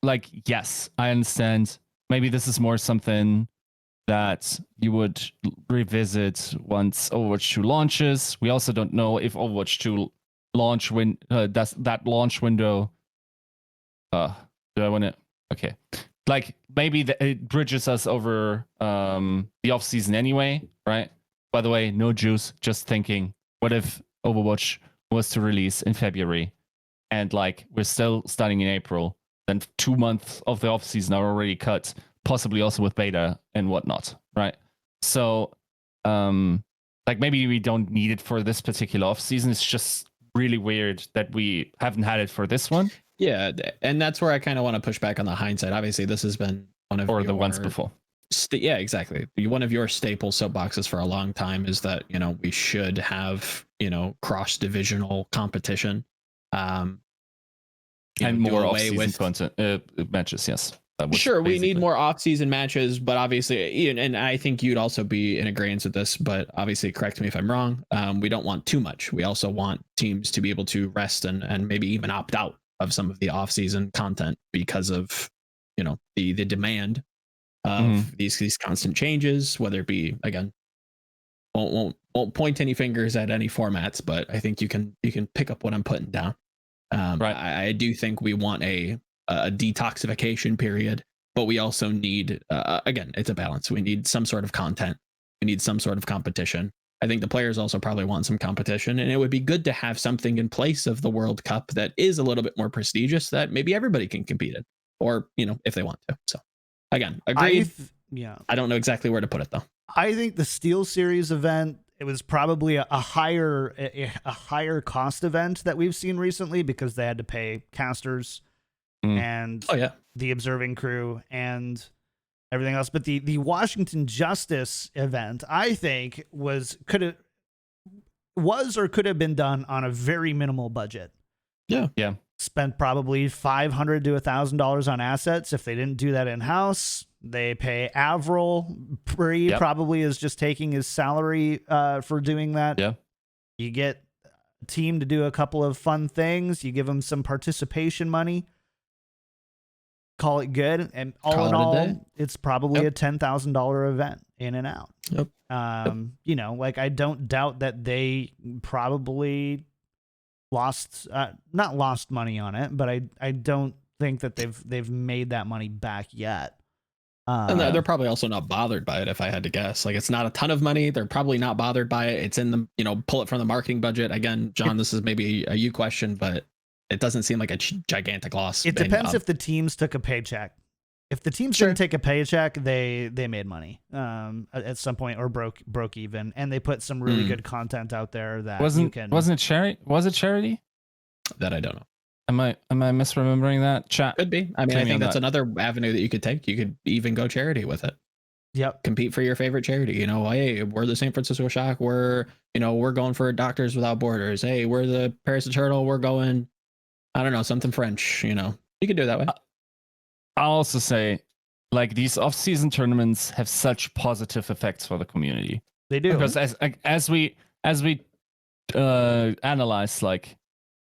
like, yes, I understand. Maybe this is more something that you would revisit once Overwatch 2 launches. We also don't know if Overwatch 2 launch that launch window. Do I want to? Okay. Like, maybe it bridges us over the offseason anyway, right? By the way, no juice, just thinking, what if Overwatch was to release in February and like we're still starting in April, then 2 months of the offseason are already cut, possibly also with beta and whatnot, right? So, like, maybe we don't need it for this particular offseason. It's just really weird that we haven't had it for this one. Yeah, and that's where I kind of want to push back on the hindsight. Obviously, this has been one of the ones before. Yeah, exactly. One of your staple soapboxes for a long time is that, we should have, cross-divisional competition. And more off-season content matches, yes. Sure, we need more off-season matches, but obviously, and I think you'd also be in agreement with this, but obviously, correct me if I'm wrong, we don't want too much. We also want teams to be able to rest and maybe even opt out of some of the off-season content because of, the demand of these constant changes, whether it be, again, won't point any fingers at any formats, but I think you can pick up what I'm putting down. Right. I do think we want a detoxification period, but we also need, again, it's a balance. We need some sort of content. We need some sort of competition. I think the players also probably want some competition, and it would be good to have something in place of the World Cup that is a little bit more prestigious that maybe everybody can compete in, or, if they want to. So again, agreed. I don't know exactly where to put it though. I think the Steelseries event, it was probably a higher cost event that we've seen recently because they had to pay casters and the observing crew and everything else. But the Washington Justice event, I think, could have been done on a very minimal budget. Yeah. Spent probably $500 to $1,000 on assets. If they didn't do that in house, They pay Avril. Bree probably is just taking his salary for doing that. Yeah. You get a team to do a couple of fun things. You give them some participation money. Call it good. And all in all, it's probably a $10,000 event in and out. Yep. You know, like I don't doubt that they probably not lost money on it, but I don't think that they've made that money back yet. And they're probably also not bothered by it, if I had to guess. Like, it's not a ton of money. They're probably not bothered by it. It's in the, you know, pull it from the marketing budget. Again, John, this is maybe a you question, but it doesn't seem like a gigantic loss. It depends if the teams took a paycheck. If the teams didn't take a paycheck, they made money at some point or broke even, and they put some really good content out there that Was it charity? That I don't know. Am I misremembering that? Chat Could be. I mean, I think that's another avenue that you could take. You could even go charity with it. Yep. Compete for your favorite charity. You know, hey, we're the San Francisco Shock. We're going for Doctors Without Borders. Hey, we're the Paris Eternal. We're going, I don't know, something French. You know, you could do it that way. I'll also say, like, these off-season tournaments have such positive effects for the community. They do. Because as we analyze, like,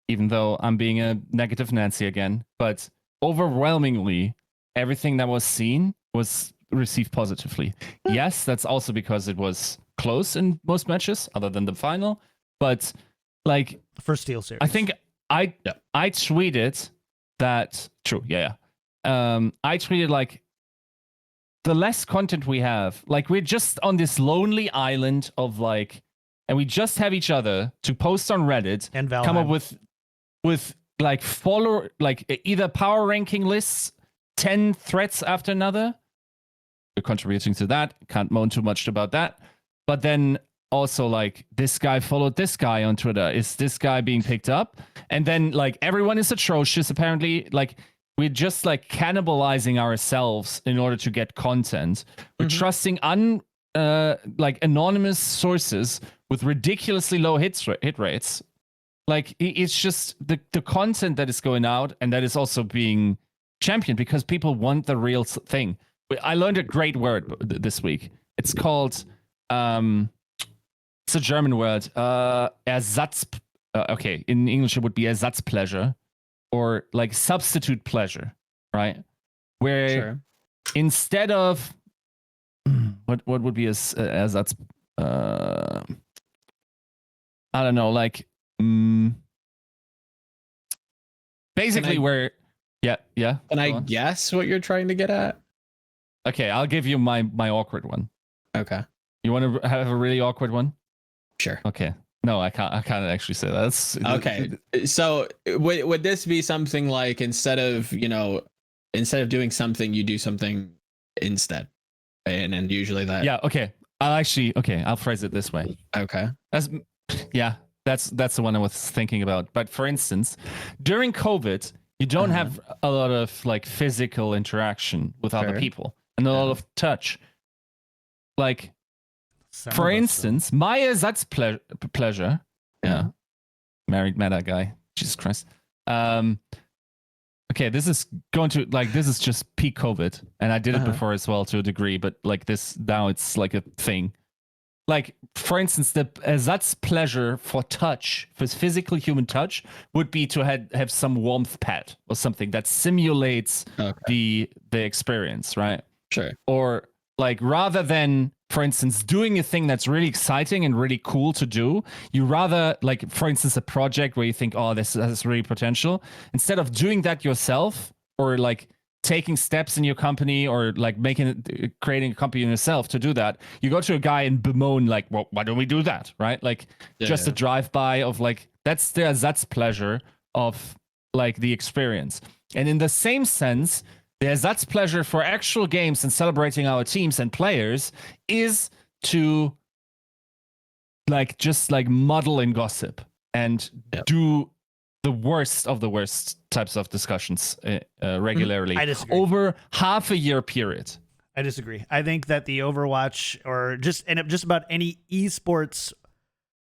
even though I'm being a negative Nancy again, but overwhelmingly everything that was seen was received positively. Yes, that's also because it was close in most matches, other than the final. But like for Steelseries, I think I tweeted that true. Yeah. I tweeted like the less content we have, like we're just on this lonely island of like, and we just have each other to post on Reddit and Valheim. Come up with like follow like either power ranking lists, 10 threats after another. You're contributing to that. Can't moan too much about that. But then also like this guy followed this guy on Twitter. Is this guy being picked up? And then like everyone is atrocious apparently. Like we're just like cannibalizing ourselves in order to get content. We're trusting like anonymous sources with ridiculously low hit rates. Like it's just the content that is going out and that is also being championed because people want the real thing. I learned a great word this week. It's called it's a German word. Ersatz. Okay, in English it would be Ersatzpleasure or like substitute pleasure, right? Where instead of what would be Ersatz? I don't know, like. Basically, yeah. Can I guess what you're trying to get at? Okay, I'll give you my awkward one. Okay. You want to have a really awkward one? Sure. Okay. No, I can't actually say that. That's okay. So would this be something like instead of doing something, you do something instead, and usually that. Yeah. Okay. I'll phrase it this way. Okay. That's the one I was thinking about. But for instance, during COVID, you don't have a lot of like physical interaction with other people and a lot of touch. Like, for instance, my Ersatzpleasure. Yeah. Married meta guy. Jesus Christ. Okay, this is just peak COVID. And I did it before as well to a degree, but like this, now it's like a thing. Like, for instance, the Ersatzpleasure for touch, for physical human touch, would be to have some warmth pad or something that simulates the experience, right? Sure. Or like rather than, for instance, doing a thing that's really exciting and really cool to do, you rather like, for instance, a project where you think, oh, this has really potential. Instead of doing that yourself or like taking steps in your company or like creating a company yourself to do that, you go to a guy and bemoan like, well, why don't we do that? Right? Like a drive-by of like, that's pleasure of like the experience. And in the same sense, the Ersatzpleasure for actual games and celebrating our teams and players is to like, just like muddle and gossip and do the worst of the worst types of discussions regularly over half a year period. I disagree. I think that the Overwatch or just about any esports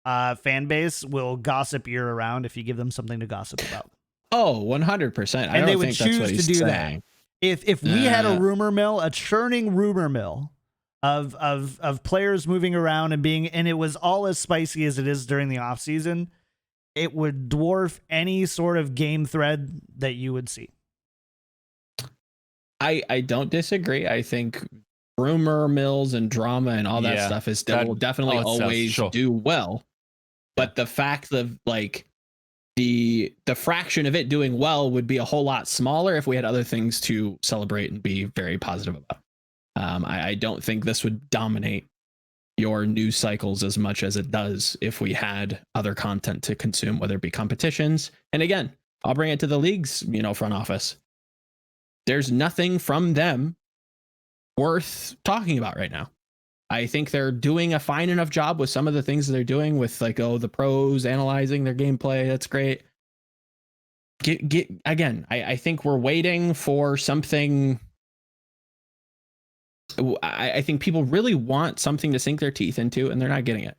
fan base will gossip year round if you give them something to gossip about. Oh, 100%. And they would choose to do that If we had a rumor mill, a churning rumor mill of players moving around and it was all as spicy as it is during the off season, it would dwarf any sort of game thread that you would see. I don't disagree. I think rumor mills and drama and all that stuff is definitely always do well. But the fact of like the fraction of it doing well would be a whole lot smaller if we had other things to celebrate and be very positive about. I don't think this would dominate your news cycles as much as it does if we had other content to consume, whether it be competitions. And again, I'll bring it to the league's, front office. There's nothing from them worth talking about right now. I think they're doing a fine enough job with some of the things that they're doing with like, the pros analyzing their gameplay. That's great. Again, I think we're waiting for something. I think people really want something to sink their teeth into, and they're not getting it.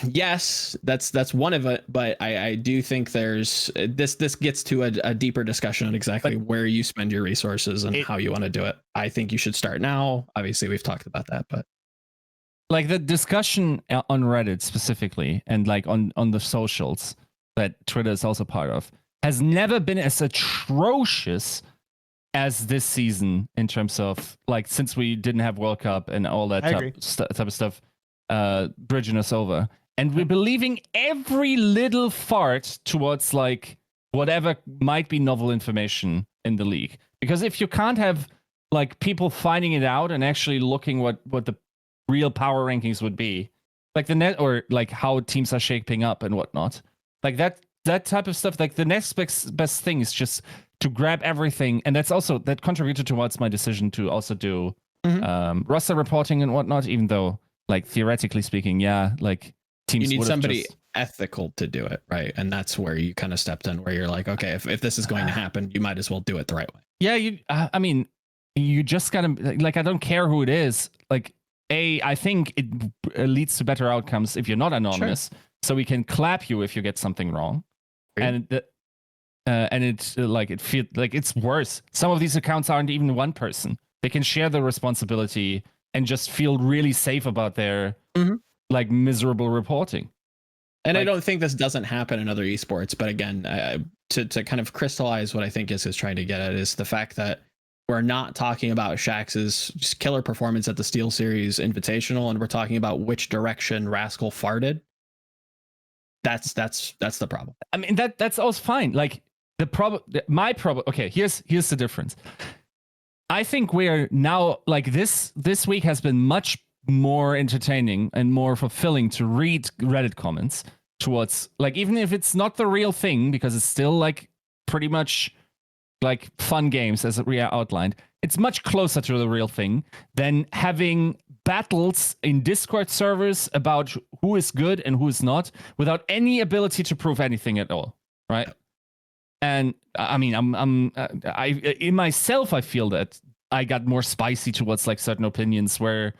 Yes, that's one of it, but I do think there's this gets to a deeper discussion on exactly where you spend your resources and how you want to do it. I think you should start now. Obviously, we've talked about that, but like the discussion on Reddit specifically, and like on the socials that Twitter is also part of, has never been as atrocious as this season in terms of like, since we didn't have World Cup and all that type of stuff bridging us over, and we're believing every little fart towards like whatever might be novel information in the league. Because if you can't have like people finding it out and actually looking what the real power rankings would be, like the net, or like how teams are shaping up and whatnot, like that type of stuff, like the next best thing is just to grab everything. And that contributed towards my decision to also do roster reporting and whatnot, even though like theoretically speaking, like teams, you need somebody ethical to do it, right? And that's where you kind of stepped in, where you're like, okay, if this is going to happen, you might as well do it the right way. Yeah, I mean, you just gotta, like, I don't care who it is. Like, I think it leads to better outcomes if you're not anonymous, so we can clap you if you get something wrong. And it's like, it feels like it's worse. Some of these accounts aren't even one person. They can share the responsibility and just feel really safe about their like miserable reporting. And like, I don't think this doesn't happen in other esports, but again, to kind of crystallize what I think is trying to get at is the fact that we're not talking about Shax's just killer performance at the Steelseries Invitational, and we're talking about which direction Rascal farted. That's the problem. I mean, that's also fine. Like my problem. Okay, here's the difference. I think we're now, like, this week has been much more entertaining and more fulfilling to read Reddit comments towards, like, even if it's not the real thing, because it's still like pretty much like fun games as we outlined. It's much closer to the real thing than having battles in Discord servers about who is good and who is not, without any ability to prove anything at all, right? And I mean, I in myself, I feel that I got more spicy towards like certain opinions where,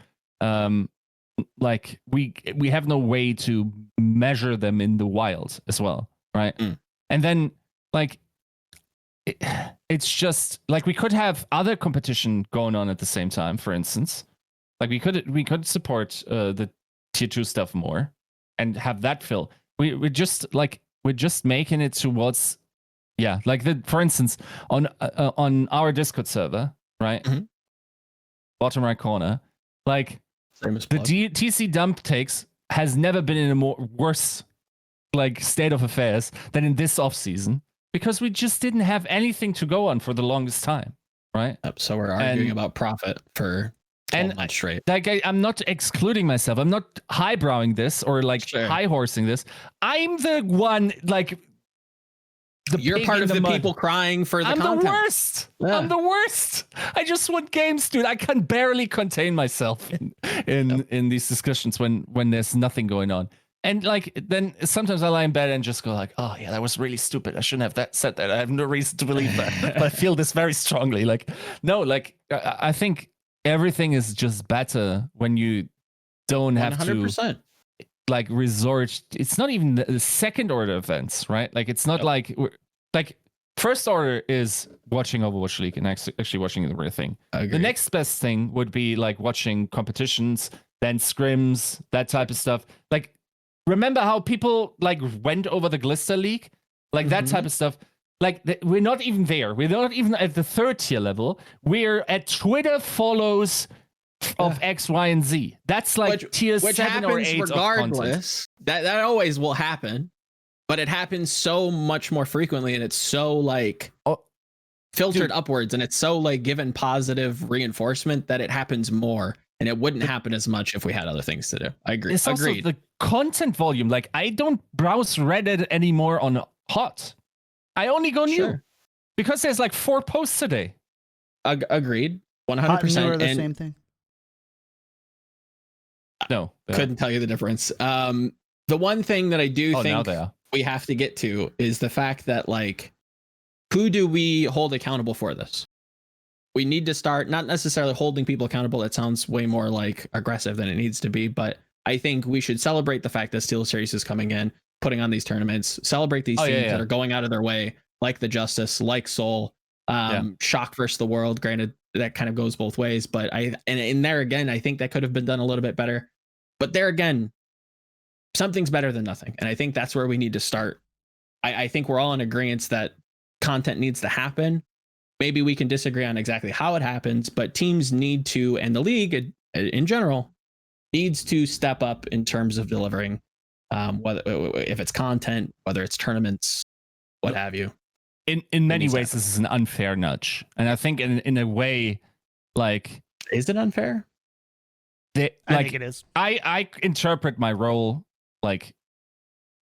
like we have no way to measure them in the wild as well, right? And then like it's just like we could have other competition going on at the same time. For instance, like we could support the tier 2 stuff more and have that fill. We're just making it towards. Yeah, like for instance, on our Discord server, right? Bottom right corner, like the TC dump takes has never been in a worse like state of affairs than in this off season, because we just didn't have anything to go on for the longest time, right? So we're arguing about profit for 12 nights straight. Like I'm not excluding myself. I'm not highbrowing this or like high horsing this. I'm the one like. You're part of the people crying for the content. I'm the worst. Yeah. I'm the worst. I just want games, dude. I can barely contain myself in these discussions when there's nothing going on. And like then sometimes I lie in bed and just go like, oh yeah, that was really stupid. I shouldn't have said that. I have no reason to believe that. But I feel this very strongly. Like no, like I think everything is just better when you don't have 100%. To like resort. It's not even the second order events, right? Like it's not like like first order is watching Overwatch League and actually watching the real thing. The next best thing would be like watching competitions, then scrims, that type of stuff. Like, remember how people like went over the Glister League? Like that type of stuff. Like we're not even there. We're not even at the 3rd tier level. We're at Twitter follows of X, Y, and Z. That's like tier 7 or 8 regardless. That always will happen, but it happens so much more frequently, and it's so like filtered upwards, and it's so like given positive reinforcement that it happens more, and it wouldn't happen as much if we had other things to do. I agree. It's also the content volume. Like I don't browse Reddit anymore on hot. I only go new because there's like 4 posts a day. Agreed. 100%. Hot and new are the same thing. No, couldn't tell you the difference. The one thing that I do think we have to get to is the fact that like, who do we hold accountable for this? We need to start not necessarily holding people accountable. That sounds way more like aggressive than it needs to be, but I think we should celebrate the fact that Steelseries is coming in, putting on these tournaments, celebrate these teams that are going out of their way, like the Justice, like Seoul, Shock versus the World. Granted, that kind of goes both ways, but in there again, I think that could have been done a little bit better. But there again, something's better than nothing. And I think that's where we need to start. I think we're all in agreement that content needs to happen. Maybe we can disagree on exactly how it happens, but teams need to, and the league in general, needs to step up in terms of delivering, whether if it's content, whether it's tournaments, what have you. In many ways, this is an unfair nudge. And I think in a way, like... Is it unfair? I think it is. I interpret my role like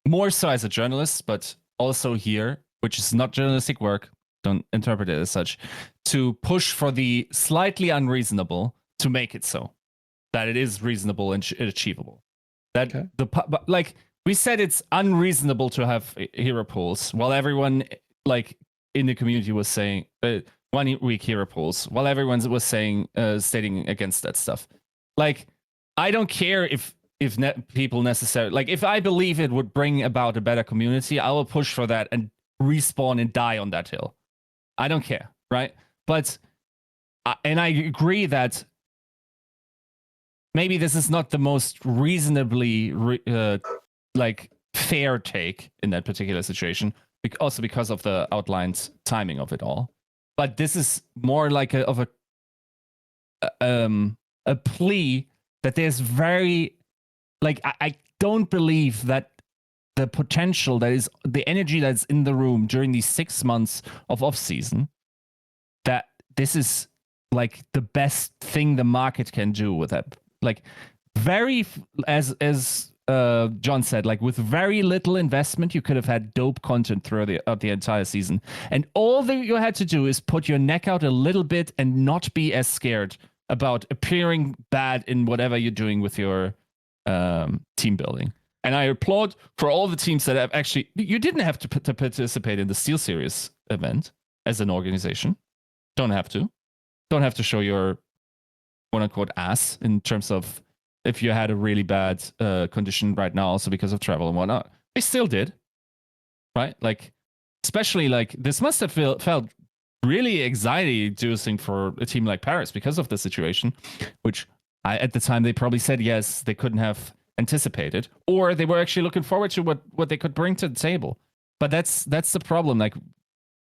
more so as a journalist, but also here, which is not journalistic work, don't interpret it as such, to push for the slightly unreasonable to make it so that it is reasonable and achievable. That like we said, it's unreasonable to have hero pools, while everyone like in the community was saying 1 week hero pools, while everyone was saying stating against that stuff. Like, I don't care if people necessarily, like, if I believe it would bring about a better community, I will push for that and respawn and die on that hill. I don't care, right? But, and I agree that maybe this is not the most reasonably, like, fair take in that particular situation, also because of the outlined timing of it all. But this is more like a plea that there's very, like, I don't believe that the potential that is the energy that's in the room during these 6 months of off season, that this is like the best thing the market can do with that. Like, very, as John said, like, with very little investment, you could have had dope content throughout the entire season. And all that you had to do is put your neck out a little bit and not be as scared about appearing bad in whatever you're doing with your team building. And I applaud for all the teams that have actually... You didn't have to participate in the Steelseries event as an organization. Don't have to. Don't have to show your quote-unquote ass in terms of if you had a really bad condition right now, also because of travel and whatnot. They still did, right? Like, especially, like, this must have felt really anxiety-inducing for a team like Paris because of the situation, which at the time they probably said yes, they couldn't have anticipated, or they were actually looking forward to what they could bring to the table. But that's the problem. Like,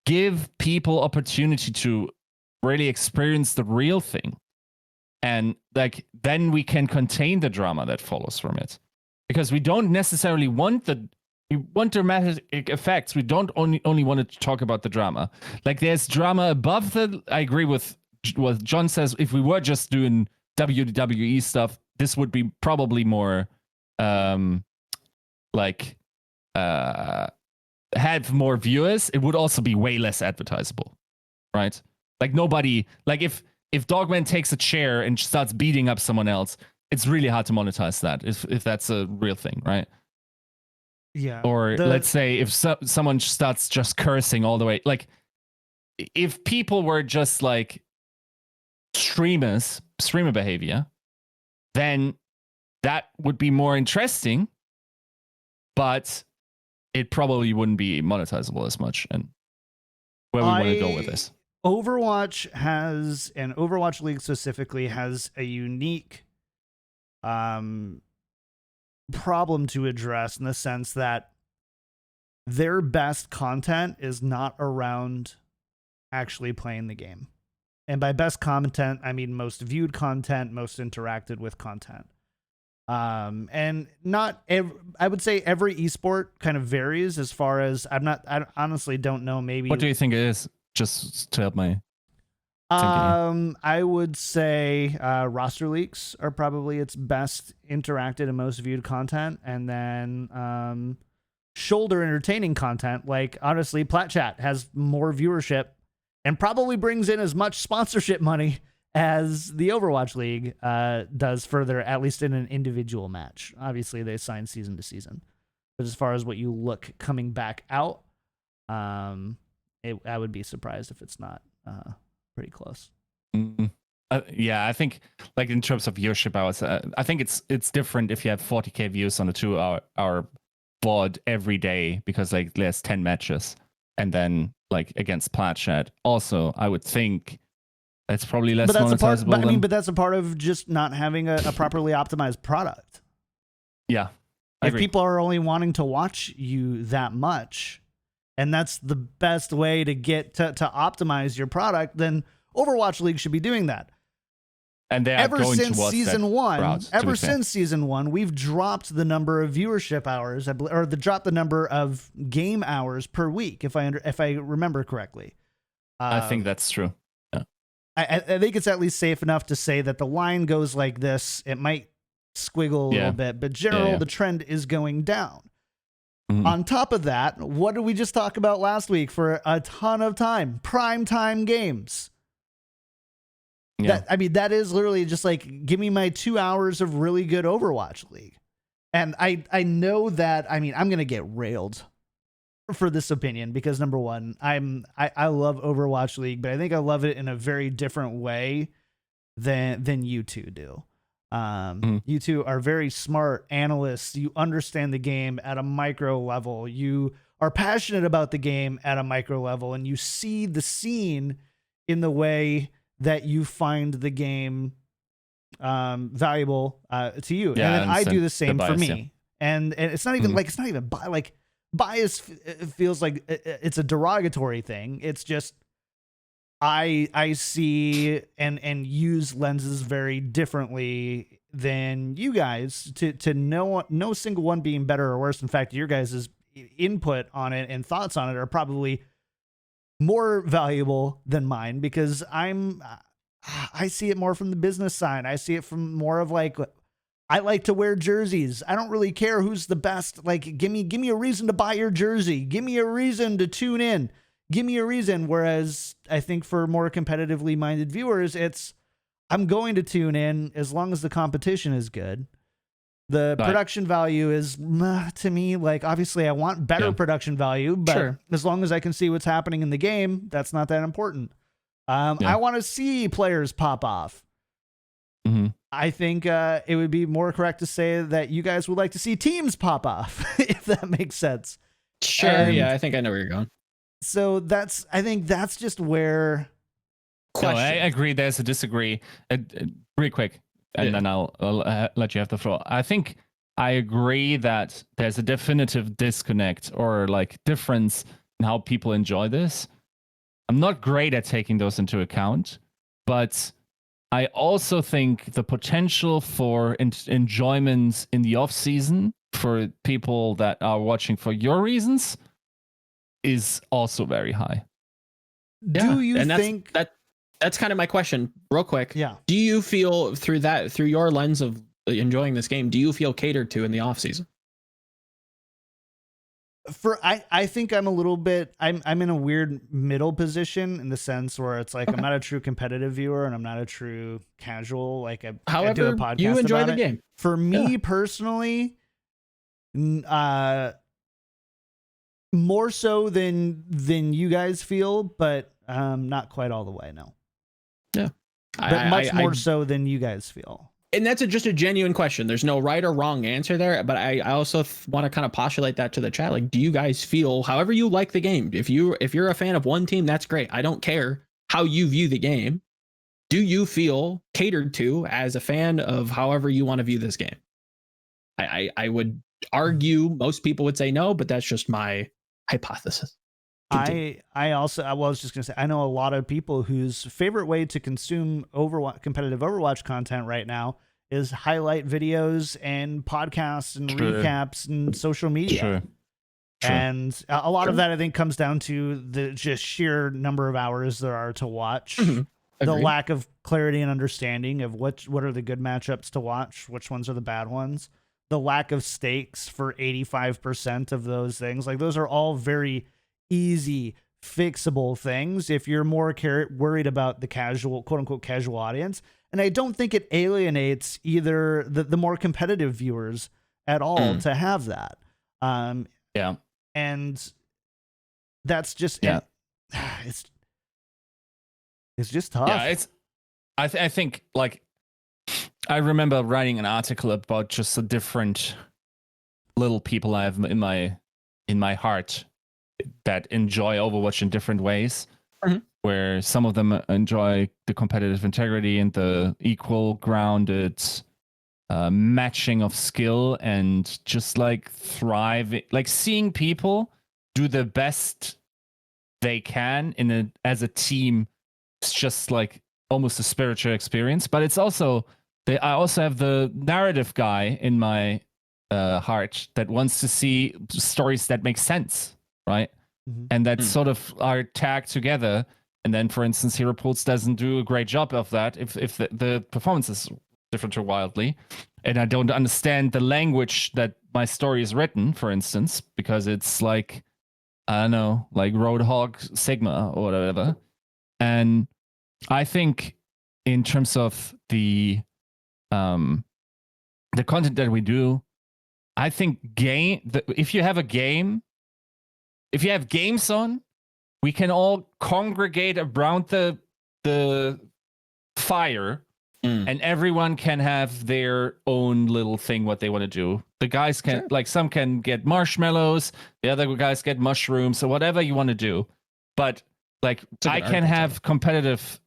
give people opportunity to really experience the real thing, and like then we can contain the drama that follows from it, because we don't necessarily want we want dramatic effects. We don't only want to talk about the drama. Like, there's drama above I agree with what John says. If we were just doing WWE stuff, this would be probably more have more viewers. It would also be way less advertisable, right? Like, nobody, like, if Dogman takes a chair and starts beating up someone else, it's really hard to monetize that if that's a real thing, right? Yeah. Or let's say if someone starts just cursing all the way, like, if people were just like streamer behavior, then that would be more interesting, but it probably wouldn't be monetizable as much. And where we want to go with this. Overwatch has, and Overwatch League specifically has a unique problem to address in the sense that their best content is not around actually playing the game. And by best content, I mean most viewed content, most interacted with content. And not I would say every esport kind of varies as far as I honestly don't know. Maybe what do you think it is? Just to help my thinking. I would say roster leaks are probably its best interacted and most viewed content, and then shoulder entertaining content. Like honestly, Plat Chat has more viewership and probably brings in as much sponsorship money as the Overwatch League does further, at least in an individual match. Obviously, they sign season to season. But as far as what you look coming back out, I would be surprised if it's not pretty close. Yeah, I think like in terms of viewership hours, I think it's different if you have 40K views on a 2-hour VOD every day because like there's 10 matches. And then like against Plat Chat, also, I would think it's probably less monetizable. But that's a part of just not having a properly optimized product. Yeah. If people are only wanting to watch you that much, and that's the best way to get to optimize your product, then Overwatch League should be doing that. And they are going since towards season one, route, ever since season one, we've dropped the number of viewership hours, dropped the number of game hours per week, if I remember correctly. I think that's true. Yeah. I think it's at least safe enough to say that the line goes like this. It might squiggle a little bit, but the trend is going down. Mm-hmm. On top of that, what did we just talk about last week for a ton of time? Prime time games. Yeah. That is literally just like, give me my 2 hours of really good Overwatch League. And I know that, I'm going to get railed for this opinion because number one, I love Overwatch League, but I think I love it in a very different way than you two do. You two are very smart analysts. You understand the game at a micro level. You are passionate about the game at a micro level, and you see the scene in the way that you find the game valuable to you. Yeah, and then I do the same for me. Yeah. And it's not even bias feels like it's a derogatory thing. It's just I see and use lenses very differently than you guys to no single one being better or worse. In fact, your guys' input on it and thoughts on it are probably more valuable than mine because I see it more from the business side. I see it from more of like, I like to wear jerseys. I don't really care who's the best. Like, give me a reason to buy your jersey. Give me a reason to tune in. Give me a reason. Whereas I think for more competitively minded viewers, it's I'm going to tune in as long as the competition is good. The production value is to me, like, obviously I want better production value, but as long as I can see what's happening in the game, that's not that important. I want to see players pop off. Mm-hmm. I think it would be more correct to say that you guys would like to see teams pop off, if that makes sense. Sure. I think I know where you're going. So I think that's just where. No, I agree. There's a disagree. Really quick, and then I'll let you have the floor. I think I agree that there's a definitive disconnect or like difference in how people enjoy this. I'm not great at taking those into account, but I also think the potential for enjoyment in the off season for people that are watching for your reasons is also very high. Do you think that's kind of my question real quick? Yeah. Do you feel through your lens of enjoying this game, do you feel catered to in the off season? I think I'm a little bit, I'm in a weird middle position in the sense where it's like, I'm not a true competitive viewer and I'm not a true casual. Like I do a podcast you enjoy about the it. game. For me personally, more so than you guys feel, but not quite all the way. No. Yeah. But much more so than you guys feel. And that's just a genuine question. There's no right or wrong answer there. But I also want to kind of postulate that to the chat. Like, do you guys feel however you like the game? If you're a fan of one team, that's great. I don't care how you view the game. Do you feel catered to as a fan of however you want to view this game? I would argue most people would say no, but that's just my hypothesis. I was just gonna say, I know a lot of people whose favorite way to consume competitive Overwatch content right now is highlight videos and podcasts and recaps and social media. Sure. And a lot of that, I think, comes down to the just sheer number of hours there are to watch. The lack of clarity and understanding of what are the good matchups to watch, which ones are the bad ones, the lack of stakes for 85% of those things. Like, those are all very easy, fixable things if you're more worried about the casual, quote unquote, casual audience. And I don't think it alienates either the more competitive viewers at all to have that. Yeah. And that's just, it's just tough. Yeah, I think, like, I remember writing an article about just the different little people I have in my heart that enjoy Overwatch in different ways, where some of them enjoy the competitive integrity and the equal grounded matching of skill and just like thriving, like seeing people do the best they can as a team. It's just like almost a spiritual experience, but it's also I also have the narrative guy in my heart that wants to see stories that make sense, right? And that sort of are tagged together. And then, for instance, Hero Pulse doesn't do a great job of that if the performance is different or wildly, and I don't understand the language that my story is written, for instance, because it's like, I don't know, like Roadhog Sigma or whatever. And I think in terms of the content that we do, I think if you have games on, we can all congregate around the fire, and everyone can have their own little thing what they want to do. The guys can like, some can get marshmallows, the other guys get mushrooms, or whatever you want to do. But like, I can have competitive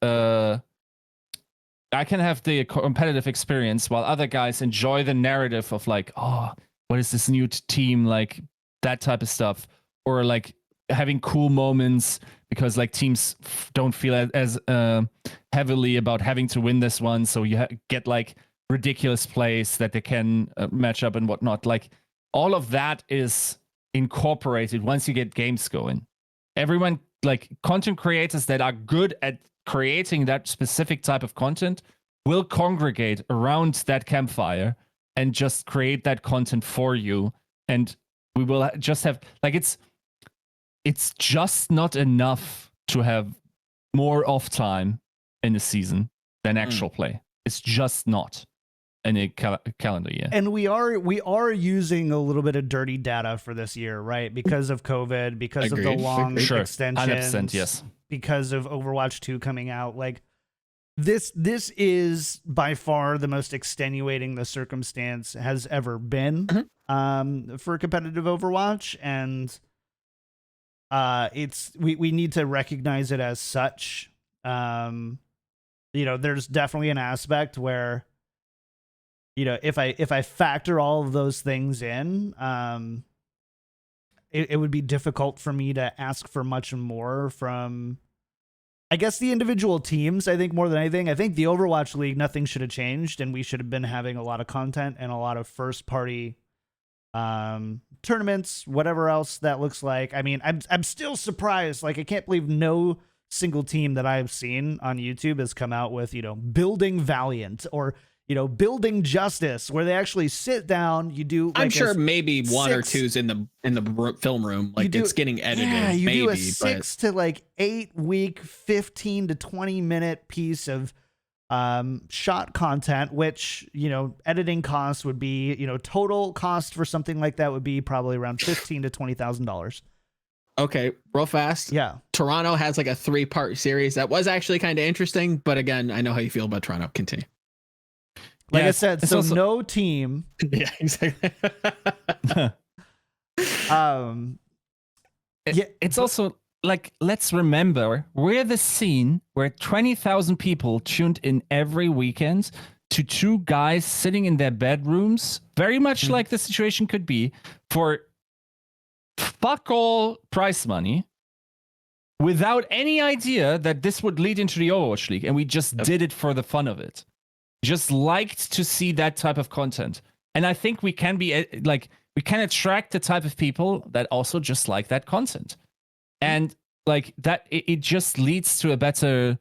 I can have the competitive experience while other guys enjoy the narrative of like, oh, what is this new team, like that type of stuff, or like having cool moments because like teams don't feel as heavily about having to win this one, so you get like ridiculous plays that they can match up and whatnot. Like, all of that is incorporated once you get games going. Everyone, like content creators that are good at creating that specific type of content, will congregate around that campfire and just create that content for you. And we will just have, like, it's just not enough to have more off time in the season than actual play. It's just not in a calendar year. And we are using a little bit of dirty data for this year, right? Because of COVID, because of the long extensions, 100%, yes. Because of Overwatch 2 coming out. Like, this is by far the most extenuating the circumstance has ever been for competitive Overwatch, and we need to recognize it as such. There's definitely an aspect where, if I factor all of those things in, it would be difficult for me to ask for much more from, I guess, the individual teams. I think more than anything, I think the Overwatch League, nothing should have changed, and we should have been having a lot of content and a lot of first party tournaments, whatever else that looks like. I mean, I'm still surprised. Like, I can't believe no single team that I've seen on YouTube has come out with, building Valiant or, building Justice, where they actually sit down. You do. Like, I'm sure maybe one or two's in the film room, like it's getting edited. Yeah, you maybe, do a 6 to like 8 week, 15 to 20 minute piece of shot content, which, editing costs would be, total cost for something like that would be probably around $15,000 to $20,000. Okay, real fast. Yeah. Toronto has like a 3-part series that was actually kind of interesting, but again, I know how you feel about Toronto. Continue. Like I said, so also, no team. Yeah, exactly. It's also like, let's remember, we're the scene where 20,000 people tuned in every weekend to two guys sitting in their bedrooms, very much like the situation could be, for fuck all prize money, without any idea that this would lead into the Overwatch League, and we just did it for the fun of it. Just liked to see that type of content. And I think we can be like, we can attract the type of people that also just like that content. And like that, it just leads to a better,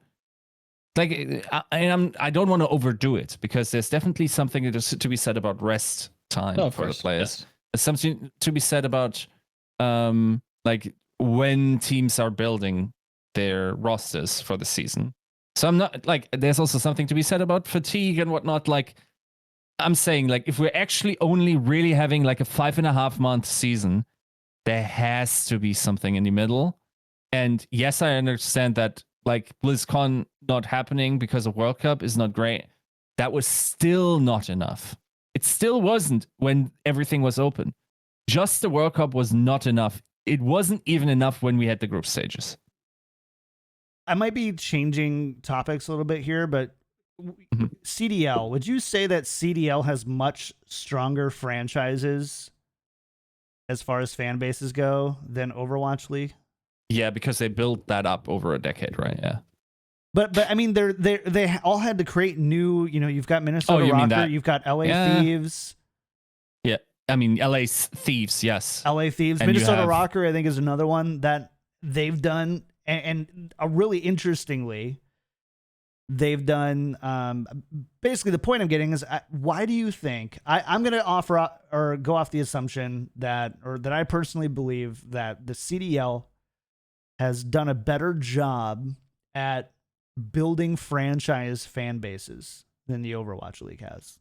like, I don't want to overdo it, because there's definitely something to be said about rest time for the players. Yes. There's something to be said about like when teams are building their rosters for the season. So I'm not like, there's also something to be said about fatigue and whatnot. Like, I'm saying, like, if we're actually only really having like a 5.5 month season, there has to be something in the middle. And yes, I understand that like BlizzCon not happening because of World Cup is not great. That was still not enough. It still wasn't when everything was open. Just the World Cup was not enough. It wasn't even enough when we had the group stages. I might be changing topics a little bit here, but CDL, would you say that CDL has much stronger franchises as far as fan bases go than Overwatch League? Yeah, because they built that up over a decade, right? Yeah. But I mean, they all had to create new. You know, you've got Minnesota Rocker, you've got LA Thieves. Yeah, I mean LA Thieves, yes. LA Thieves, and Minnesota Rocker, I think, is another one that they've done, and really interestingly, they've done. Basically, the point I'm getting is, why do you think I'm going to offer or go off the assumption that I personally believe that the CDL has done a better job at building franchise fan bases than the Overwatch League has.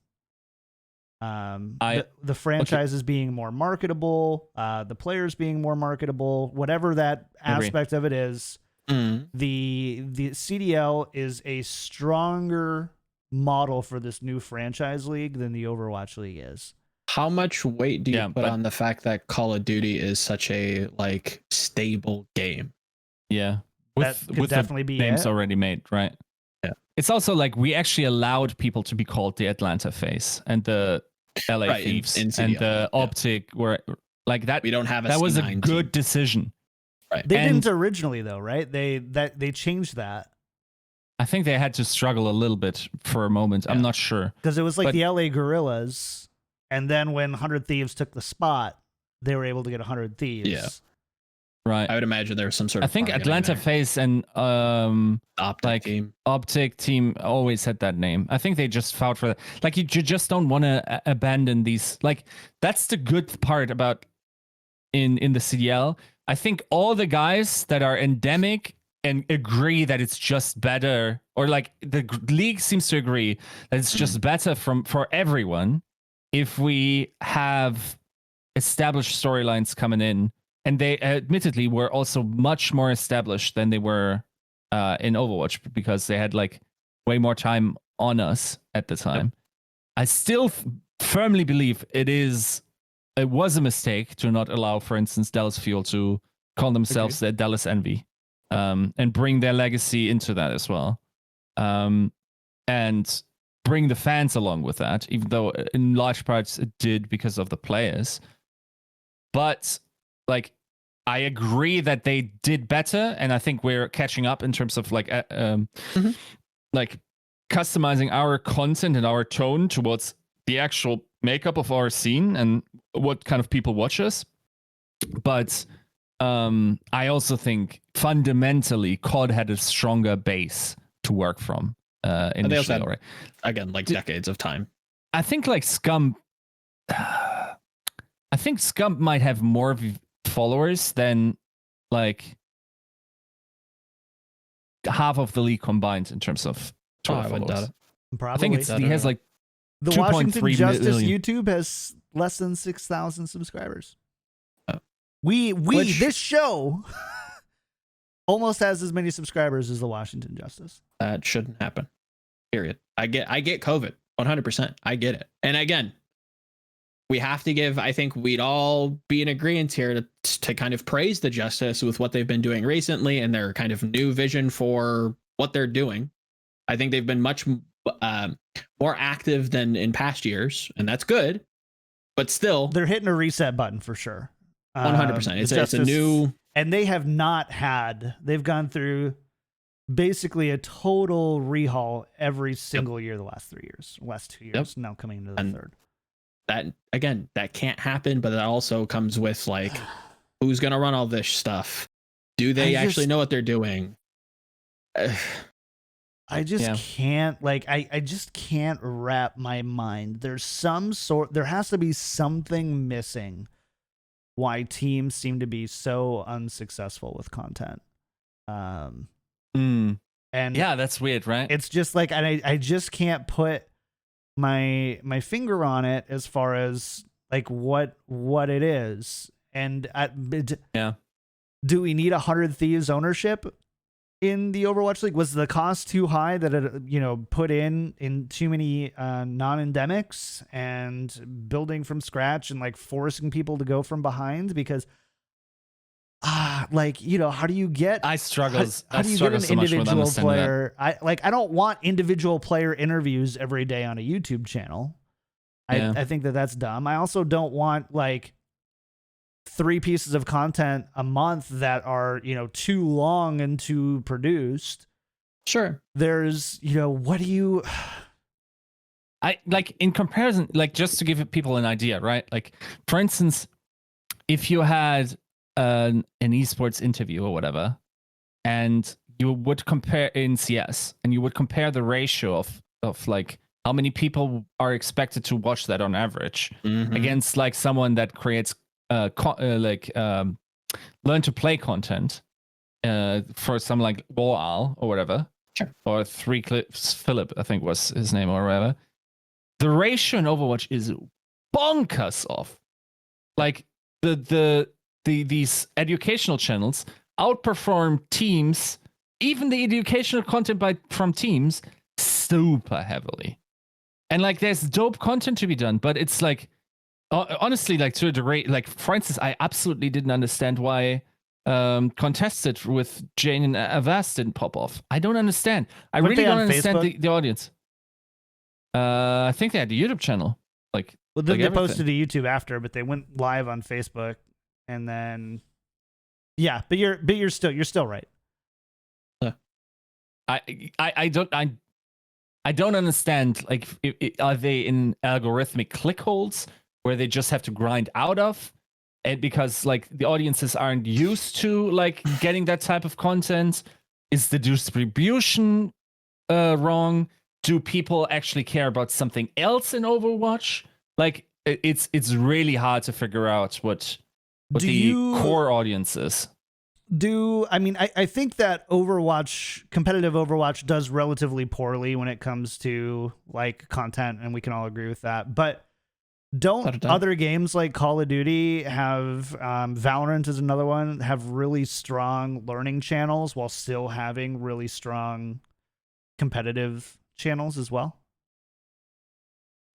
The franchises being more marketable, the players being more marketable, whatever that aspect of it is. The CDL is a stronger model for this new franchise league than the Overwatch League is. How much weight do you put on the fact that Call of Duty is such a like stable game? Yeah, that could definitely be names already made, right? Yeah, it's also like we actually allowed people to be called the Atlanta Face and the LA Thieves in and the Optic, where like that. We don't have that was a good decision. Right. They didn't originally though, right? They changed that. I think they had to struggle a little bit for a moment. I'm not sure, because it was like the LA Gorillas, and then when 100 Thieves took the spot, they were able to get 100 Thieves. Yeah. Right. I would imagine there was some sort of. I think Atlanta Face and Optic team always had that name. I think they just fought for that. Like you just don't want to abandon these. Like that's the good part about in the CDL. I think all the guys that are endemic and agree that it's just better, or like the league seems to agree that it's just better for everyone if we have established storylines coming in. And they admittedly were also much more established than they were in Overwatch, because they had like way more time on us at the time. Yep. I still firmly believe it was a mistake to not allow, for instance, Dallas Fuel to call themselves the Dallas Envy, and bring their legacy into that as well, and bring the fans along with that, even though in large parts it did because of the players. But like, I agree that they did better, and I think we're catching up in terms of like like customizing our content and our tone towards the actual makeup of our scene and what kind of people watch us. But I also think fundamentally COD had a stronger base to work from initially. Had, again, like decades of time. I think like Scum might have more followers than like half of the league combined in terms of Twitter followers. I think he has like the Washington Justice million. YouTube has less than 6,000 subscribers. This show almost has as many subscribers as the Washington Justice. That shouldn't happen. Period. I get COVID. 100%. I get it. And again, we have to give, I think we'd all be in agreement here to kind of praise the Justice with what they've been doing recently and their kind of new vision for what they're doing. I think they've been much more active than in past years, and that's good. But still, they're hitting a reset button for sure. 100%. It's a new, and they have not had. They've gone through basically a total rehaul every single year the last 3 years, last 2 years. Now coming into the third. That again, that can't happen, but that also comes with like, who's gonna run all this stuff? Do they actually know what they're doing? I just can't, like, I just can't wrap my mind. There has to be something missing why teams seem to be so unsuccessful with content. And yeah, that's weird, right? It's just like, I just can't put my finger on it as far as like what it is. And do we need 100 Thieves ownership in the Overwatch League? Was the cost too high that it put in too many non-endemics and building from scratch and like forcing people to go from behind? Because like, how do you get how do you get an so individual player? I don't want individual player interviews every day on a YouTube channel. I think that's dumb. I also don't want like 3 pieces of content a month that are, too long and too produced. Sure. There's, what do you... I like in comparison, like just to give people an idea, right? Like for instance, if you had an esports interview or whatever, and you would compare in CS and you would compare the ratio of like how many people are expected to watch that on average against like someone that creates learn to play content for some like Volamel or whatever, or 3 Clips Philip, I think was his name or whatever. The ratio in Overwatch is bonkers off. Like these educational channels outperform teams, even the educational content from teams, super heavily. And like there's dope content to be done, but it's like honestly, like to a degree, like for instance, I absolutely didn't understand why Contested with Jane and Avast didn't pop off. I don't understand. I really don't understand the audience. I think they had a YouTube channel. Well, then they posted to YouTube after, but they went live on Facebook, and then but you're still right. I don't understand. Like, are they in algorithmic click holes where they just have to grind out of, and because like the audiences aren't used to like getting that type of content? Is the distribution wrong? Do people actually care about something else in Overwatch? Like it's really hard to figure out what the core audience is. I think that competitive Overwatch does relatively poorly when it comes to like content, and we can all agree with that. But don't other games like Call of Duty have, Valorant is another one, have really strong learning channels while still having really strong competitive channels as well?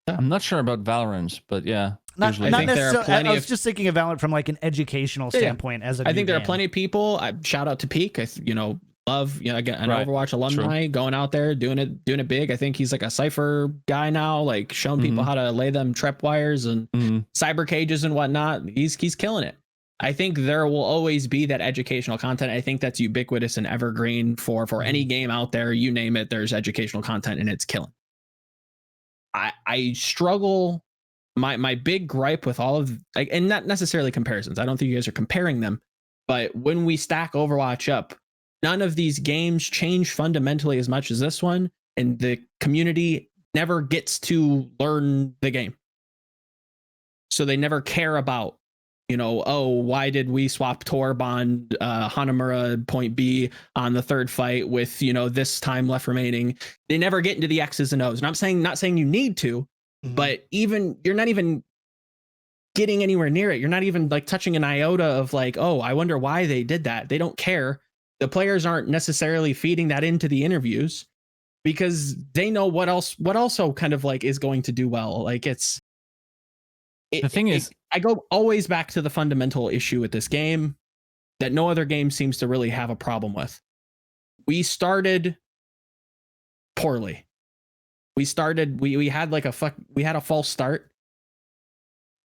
I'm not sure about Valorant, but yeah. Not necessarily. I was just thinking of Valorant from like an educational standpoint. I think there are plenty of people. Shout out to Peak. Love again an Overwatch alumni going out there doing it big. I think he's like a Cypher guy now, like showing people how to lay them tripwires and cyber cages and whatnot. He's killing it. I think there will always be that educational content. I think that's ubiquitous and evergreen for any game out there. You name it, there's educational content and it's killing. I struggle. My big gripe with all of, like, and not necessarily comparisons. I don't think you guys are comparing them, but when we stack Overwatch up, none of these games change fundamentally as much as this one, and the community never gets to learn the game. So they never care about, why did we swap Torb on Hanamura point B on the third fight with, this time left remaining. They never get into the X's and O's. And I'm not saying you need to, but even you're not even getting anywhere near it. You're not even like touching an iota of like, oh, I wonder why they did that. They don't care. The players aren't necessarily feeding that into the interviews. because they know what also kind of like is going to do well. Like the thing is, I go always back to the fundamental issue with this game that no other game seems to really have a problem with. We started poorly. We had a false start,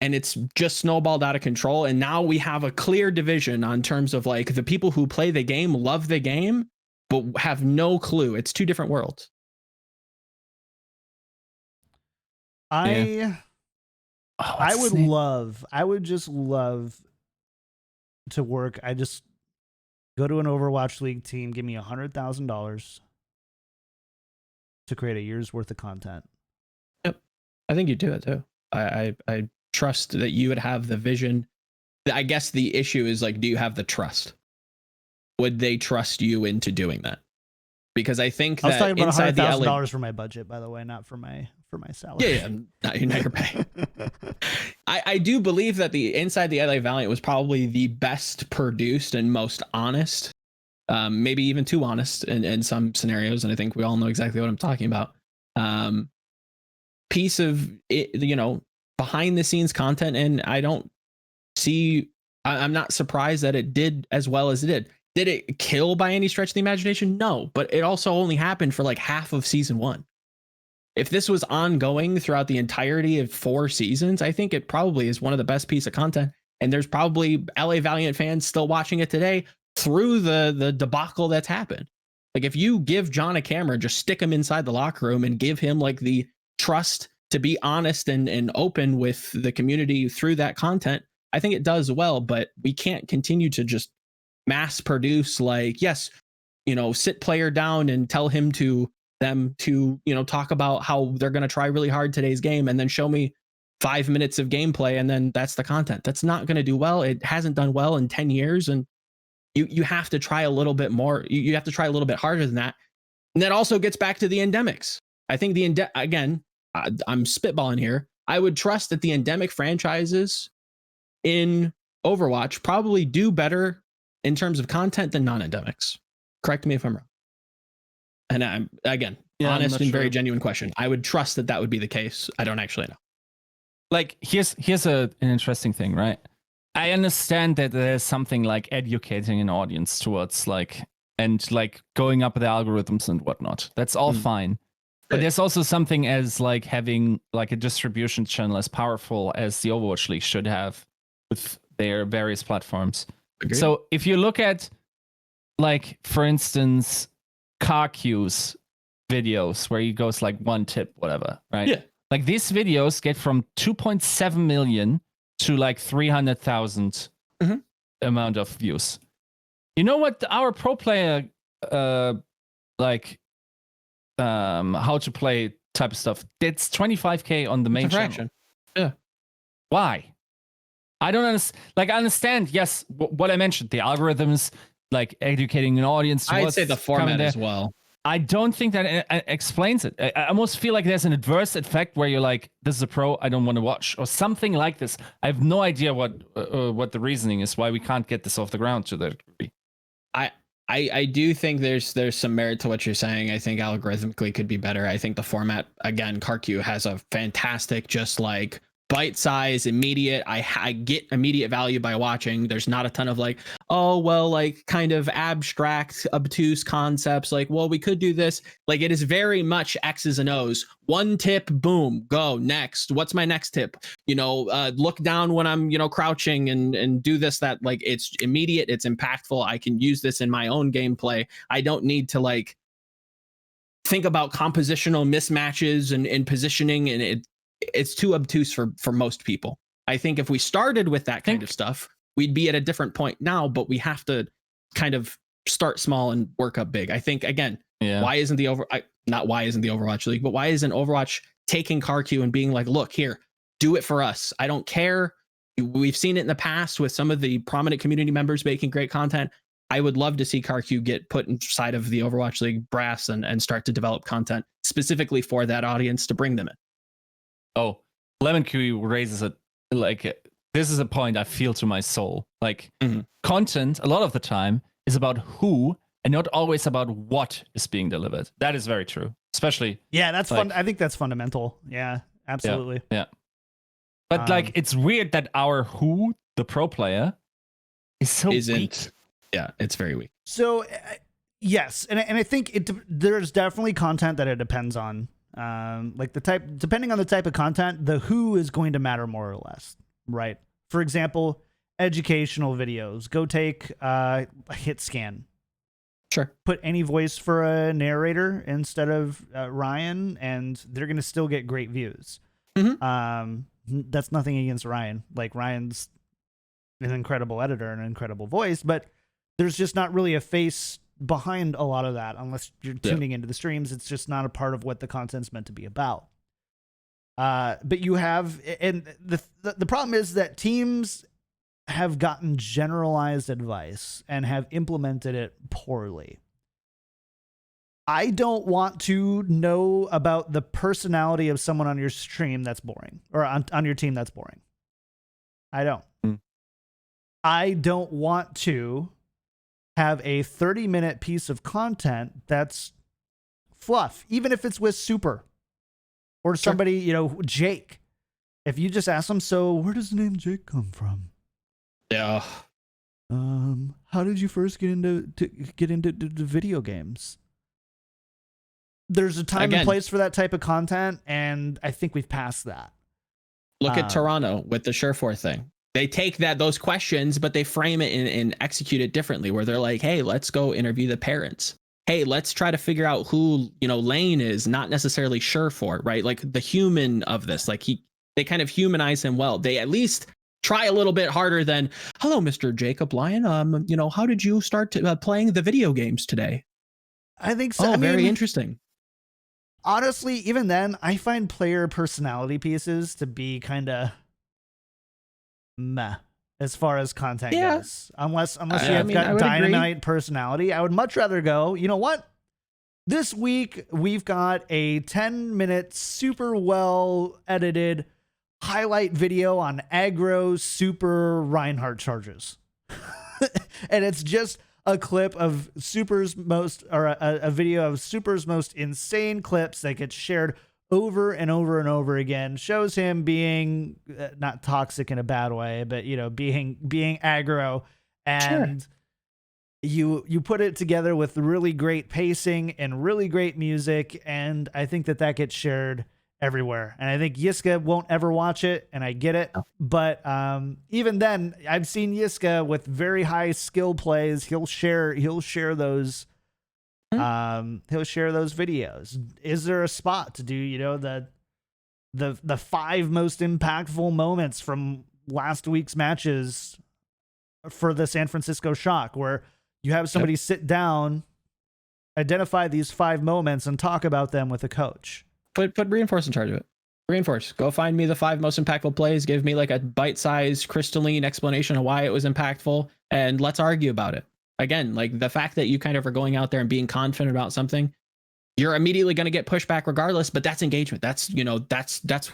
and it's just snowballed out of control. And now we have a clear division on terms of like the people who play the game, love the game, but have no clue. It's two different worlds. I would just love to work. I just go to an Overwatch League team, give me $100,000 to create a year's worth of content. Yep. I think you do it too. I trust that you would have the vision. I guess the issue is like, do you have the trust? Would they trust you into doing that? Because I think that I was talking about $100,000 for my budget, by the way, not for my salary. Yeah, not your pay. I do believe that the Inside the LA Valiant was probably the best produced and most honest, maybe even too honest in some scenarios, and I think we all know exactly what I'm talking about. Piece of it, behind the scenes content, and I'm not surprised that it did as well as it did. Did it kill by any stretch of the imagination? No, but it also only happened for like half of season 1. If this was ongoing throughout the entirety of 4 seasons, I think it probably is one of the best piece of content. And there's probably LA Valiant fans still watching it today through the debacle that's happened. Like if you give John a camera, just stick him inside the locker room and give him like the trust to be honest and open with the community through that content, I think it does well. But we can't continue to just mass produce like, yes, sit player down and tell them to talk about how they're going to try really hard today's game and then show me 5 minutes of gameplay and then that's the content. That's not going to do well. It hasn't done well in 10 years, and you have to try a little bit more. You have to try a little bit harder than that. And that also gets back to the endemics. I think again, I'm spitballing here. I would trust that the endemic franchises in Overwatch probably do better in terms of content than non-endemics. Correct me if I'm wrong. And I'm, again, honest and very genuine question. I would trust that would be the case. I don't actually know. Like, here's an interesting thing, right? I understand that there's something like educating an audience towards going up the algorithms and whatnot. That's all fine. But there's also something as like having like a distribution channel as powerful as the Overwatch League should have with their various platforms. Agreed. So if you look at, like, for instance, Karq's videos where he goes like one tip, whatever, right? Yeah. Like these videos get from 2.7 million to like 300,000 amount of views. You know what our pro player how to play type of stuff, it's 25K on the main channel. Yeah. Why? I don't understand. Like, I understand, yes, what I mentioned, the algorithms, like educating an audience. I'd say the format as well. I don't think that explains it. I almost feel like there's an adverse effect where you're like, this is a pro, I don't want to watch, or something like this. I have no idea what the reasoning is, why we can't get this off the ground to that degree. I do think there's some merit to what you're saying. I think algorithmically could be better. I think the format, again, Karq has a fantastic, just like bite size, immediate. I get immediate value by watching. There's not a ton of like, oh, well, like kind of abstract, obtuse concepts. Like, well, we could do this. Like, it is very much X's and O's. One tip, boom, go next. What's my next tip? Look down when I'm, crouching and do this, that. Like, it's immediate. It's impactful. I can use this in my own gameplay. I don't need to like think about compositional mismatches and positioning, and it's too obtuse for most people. I think if we started with that kind of stuff, we'd be at a different point now, but we have to kind of start small and work up big. I think, again, why isn't the Overwatch League, but why isn't Overwatch taking Karq and being like, look here, do it for us. I don't care. We've seen it in the past with some of the prominent community members making great content. I would love to see Karq get put inside of the Overwatch League brass and start to develop content specifically for that audience to bring them in. Oh, Lemon Kiwi raises it like, this is a point I feel to my soul. Like, content a lot of the time is about who and not always about what is being delivered. That is very true. Especially. Yeah, that's fun. I think that's fundamental. Yeah, absolutely. Yeah. But like, it's weird that our the pro player, is so weak. Yeah, it's very weak. So, yes, and I think there's definitely content that it depends on. Like depending on the type of content, the who is going to matter more or less, right? For example, educational videos. Go take a hit scan. Sure. Put any voice for a narrator instead of Ryan, and they're going to still get great views. Mm-hmm. That's nothing against Ryan. Like, Ryan's an incredible editor and an incredible voice, but there's just not really a face behind a lot of that unless you're tuning into the streams. It's just not a part of what the content's meant to be about. But you have, and the problem is that teams have gotten generalized advice and have implemented it poorly. I don't want to know about the personality of someone on your stream that's boring, or on your team that's boring. I don't. I don't want to have a 30-minute piece of content that's fluff, even if it's with Super or somebody, Jake. If you just ask them, so where does the name Jake come from? Yeah. How did you first get into video games? There's a time and place for that type of content, and I think we've passed that. Look at Toronto with the Surefour thing. They take those questions, but they frame it and execute it differently, where they're like, hey, let's go interview the parents. Hey, let's try to figure out who, Lane is, not necessarily Surefour, right? Like the human of this, like they kind of humanize him well. They at least try a little bit harder than, hello, Mr. Jacob Lyon. How did you start playing the video games today? I think so. Oh, very interesting. Honestly, even then, I find player personality pieces to be kind of meh as far as content goes. Unless you have got dynamite personality, I would much rather go, you know what? This week, we've got a 10-minute, super well edited highlight video on aggro super Reinhardt charges. And it's just a clip of Super's a video of Super's most insane clips that gets shared over and over and over again. Shows him being not toxic in a bad way, but being aggro, and you put it together with really great pacing and really great music, and I think that gets shared everywhere. And I think Yiska won't ever watch it, and I get it. But even then, I've seen Yiska with very high skill plays. He'll share those. He'll share those videos. Is there a spot to do the 5 most impactful moments from last week's matches for the San Francisco Shock, where you have somebody sit down, identify these 5 moments, and talk about them with a coach? Put Reinforce in charge of it. Reinforce, go find me the 5 most impactful plays. Give me like a bite-sized, crystalline explanation of why it was impactful, and let's argue about it. Again, like the fact that you kind of are going out there and being confident about something, you're immediately going to get pushback regardless, but that's engagement. That's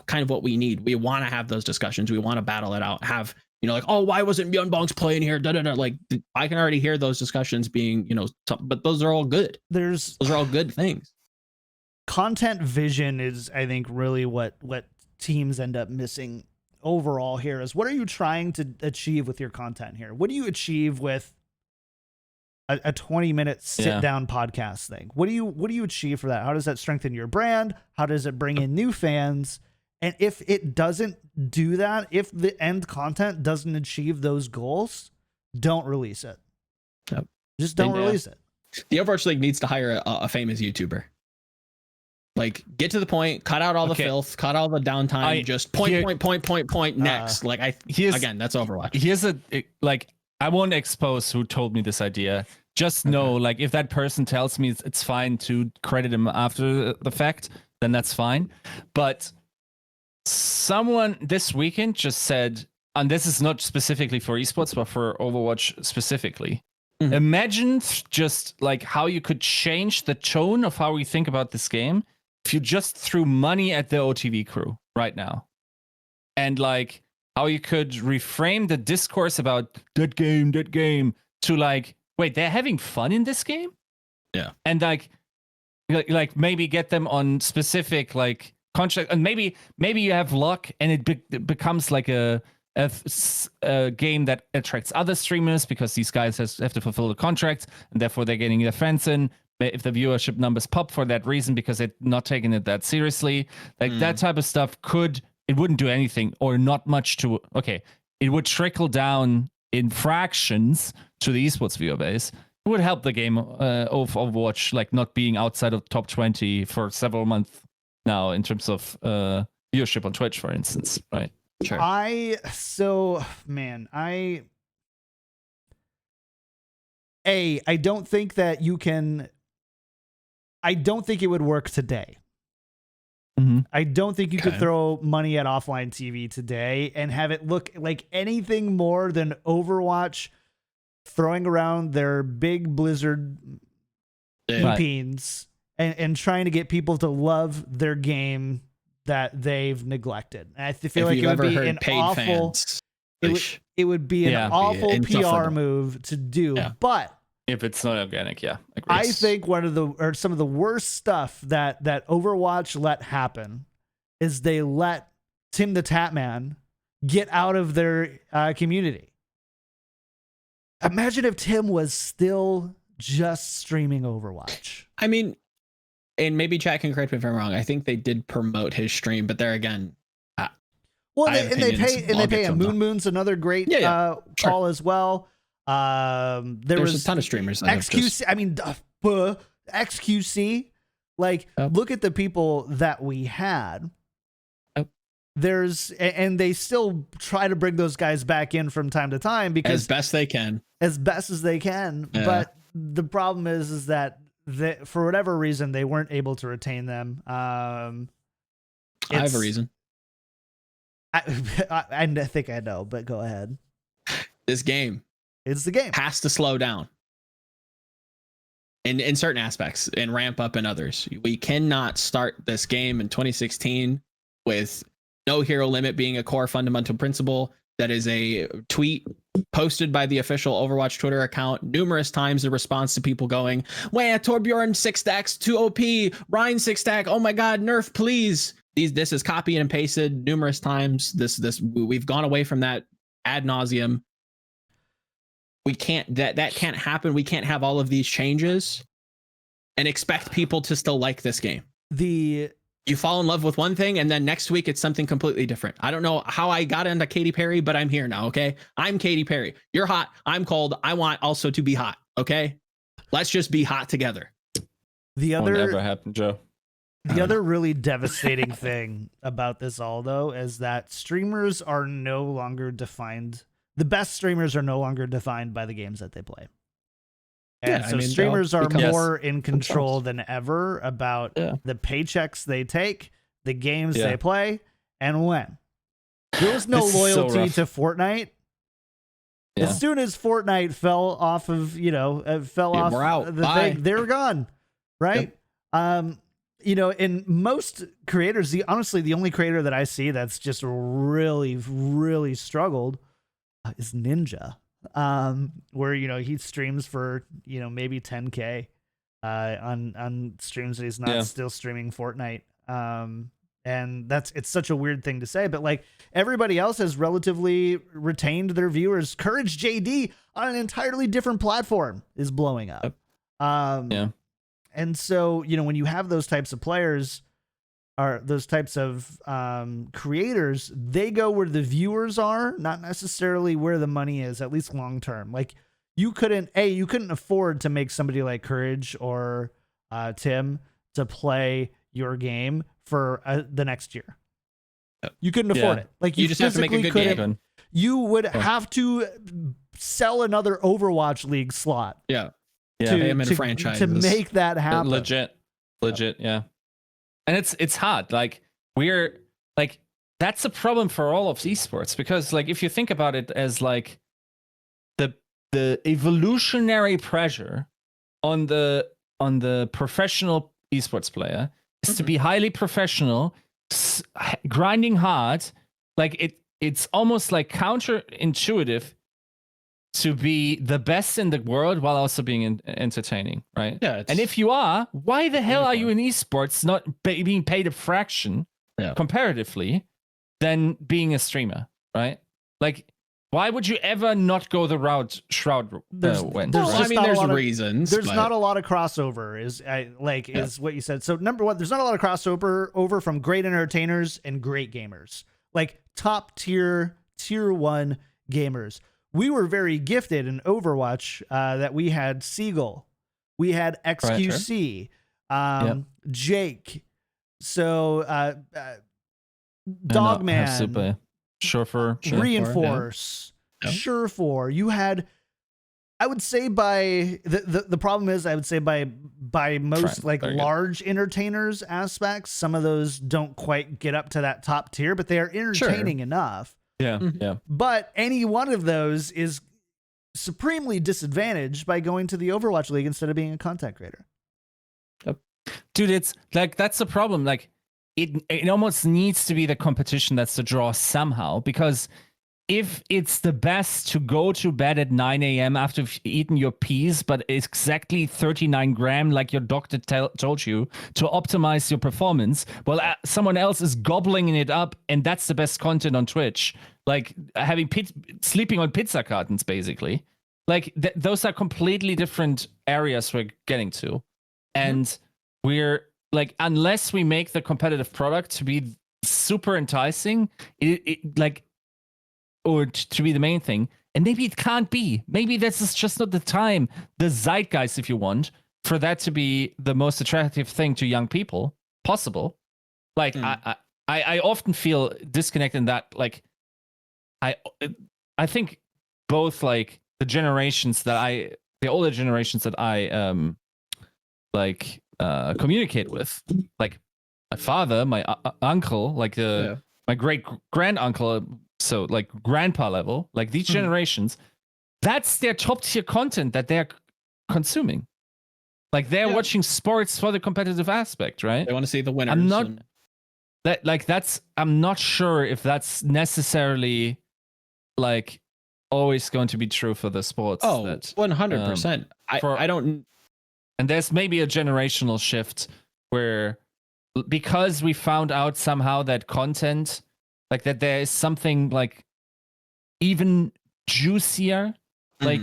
kind of what we need. We want to have those discussions. We want to battle it out. Have, like, oh, why wasn't Myeonbong's playing here? Like, I can already hear those discussions being, but those are all good. Those are all good things. Content vision is, I think, really what teams end up missing overall here. Is what are you trying to achieve with your content here? What do you achieve with a 20-minute sit-down podcast thing? What do you achieve for that? How does that strengthen your brand? How does it bring in new fans? And if it doesn't do that, if the end content doesn't achieve those goals, don't release it. Yep. Just don't release it. The Overwatch League needs to hire a famous YouTuber. Like, get to the point, cut out all the filth, cut all the downtime, just point, next. Again, that's Overwatch. Here's I won't expose who told me this idea. Just know, like, if that person tells me it's fine to credit him after the fact, then that's fine. But someone this weekend just said, and this is not specifically for esports, but for Overwatch specifically. Mm-hmm. Imagine just like how you could change the tone of how we think about this game if you just threw money at the OTV crew right now. And like how you could reframe the discourse about that game to like, wait, they're having fun in this game? Yeah. And like maybe get them on specific like contract, and maybe you have luck and it becomes like a game that attracts other streamers because these guys have to fulfill the contract, and therefore they're getting their fans in. If the viewership numbers pop for that reason because they're not taking it that seriously, like that type of stuff it wouldn't do anything or not much to, it would trickle down in fractions to the esports viewer base. It would help the game of Overwatch, like not being outside of top 20 for several months now in terms of viewership on Twitch, for instance, right? Sure. I don't think that you can. I don't think it would work today. I don't think you could throw money at offline TV today and have it look like anything more than Overwatch throwing around their big Blizzard beans and trying to get people to love their game that they've neglected. And I feel like it would be an awful. It would be an awful PR move to do, but. If it's not organic, yeah. I think some of the worst stuff that Overwatch let happen is they let Tim the Tatman get out of their community. Imagine if Tim was still just streaming Overwatch. I mean, and maybe chat can correct me if I'm wrong. I think they did promote his stream, but there again, they pay him. Moon's another great call as well. There's a ton of streamers. XQC. I mean, XQC. Like, look at the people that we had. And they still try to bring those guys back in from time to time because as best as they can. Yeah. But the problem is that for whatever reason they weren't able to retain them. I have a reason. I think I know, but go ahead. This game. It's the game. Has to slow down in certain aspects and ramp up in others. We cannot start this game in 2016 with no hero limit being a core fundamental principle. That is a tweet posted by the official Overwatch Twitter account numerous times. The response to people going, "Wah, Torbjorn 6 stacks too OP, Ryan 6 stack. Oh my God, nerf, please." This is copied and pasted numerous times. We've gone away from that ad nauseum. We can't, that can't happen. We can't have all of these changes and expect people to still like this game. You fall in love with one thing and then next week it's something completely different. I don't know how I got into Katy Perry, but I'm here now. Okay. I'm Katy Perry. You're hot. I'm cold. I want also to be hot. Okay. Let's just be hot together. Won't ever happen, Joe. The other really devastating thing about this all though, is that streamers are no longer defined. The best streamers are no longer defined by the games that they play. And streamers are more in control than ever about the paychecks they take, the games they play, and when. There was no loyalty to Fortnite. Yeah. As soon as Fortnite fell off of, the thing, they were gone. Right? Yep. In most creators, honestly, the only creator that I see that's just really, really struggled is Ninja, where he streams for maybe 10K on streams that he's not still streaming Fortnite, and it's such a weird thing to say, but like everybody else has relatively retained their viewers. Courage JD on an entirely different platform is blowing up. And so when you have those types of players, are those types of creators, they go where the viewers are, not necessarily where the money is, at least long term. Like you couldn't afford to make somebody like Courage or Tim to play your game for the next year. You couldn't afford it. Like you just have to make a good game. You would have to sell another Overwatch League slot. To make that happen. Legit, yeah. And it's hard. Like that's a problem for all of esports, because like if you think about it as like the evolutionary pressure on the professional esports player is to be highly professional, grinding hard. Like it's almost like counterintuitive to be the best in the world while also being entertaining, right? Yeah. And if you are, why the hell are you in esports not being paid a fraction comparatively than being a streamer, right? Like, why would you ever not go the route Shroud went? There's reasons. There's not a lot of crossover, is what you said. So number one, there's not a lot of crossover from great entertainers and great gamers, like top tier 1 gamers. We were very gifted in Overwatch that we had Seagull, we had XQC, Jake, so Dogman, Reinforce, Surefour. You had, I would say the problem is, I would say by most large entertainers aspects, some of those don't quite get up to that top tier, but they are entertaining enough. Yeah. But any one of those is supremely disadvantaged by going to the Overwatch League instead of being a content creator. Dude, it's like, that's the problem. Like, it almost needs to be the competition that's the draw somehow, because if it's the best to go to bed at 9 a.m. after you've eaten your peas, but exactly 39 grams, like your doctor told you, to optimize your performance, well, someone else is gobbling it up, and that's the best content on Twitch. Like sleeping on pizza cartons, basically. Like those are completely different areas we're getting to, and we're like, unless we make the competitive product to be super enticing, or to be the main thing, and maybe it can't be. Maybe this is just not the time, the zeitgeist, if you want, for that to be the most attractive thing to young people possible. Like, I often feel disconnected in that. Like, I think both, like, the older generations that I communicate with, like my father, my uncle, like my great grand uncle, so like grandpa level, like these generations, that's their top tier content that they're consuming. Like, they're watching sports for the competitive aspect, right? They want to see the winners. I'm not sure if that's necessarily like always going to be true for the sports. 100%. I don't. And there's maybe a generational shift where, because we found out somehow that content, like that there is something like even juicier, like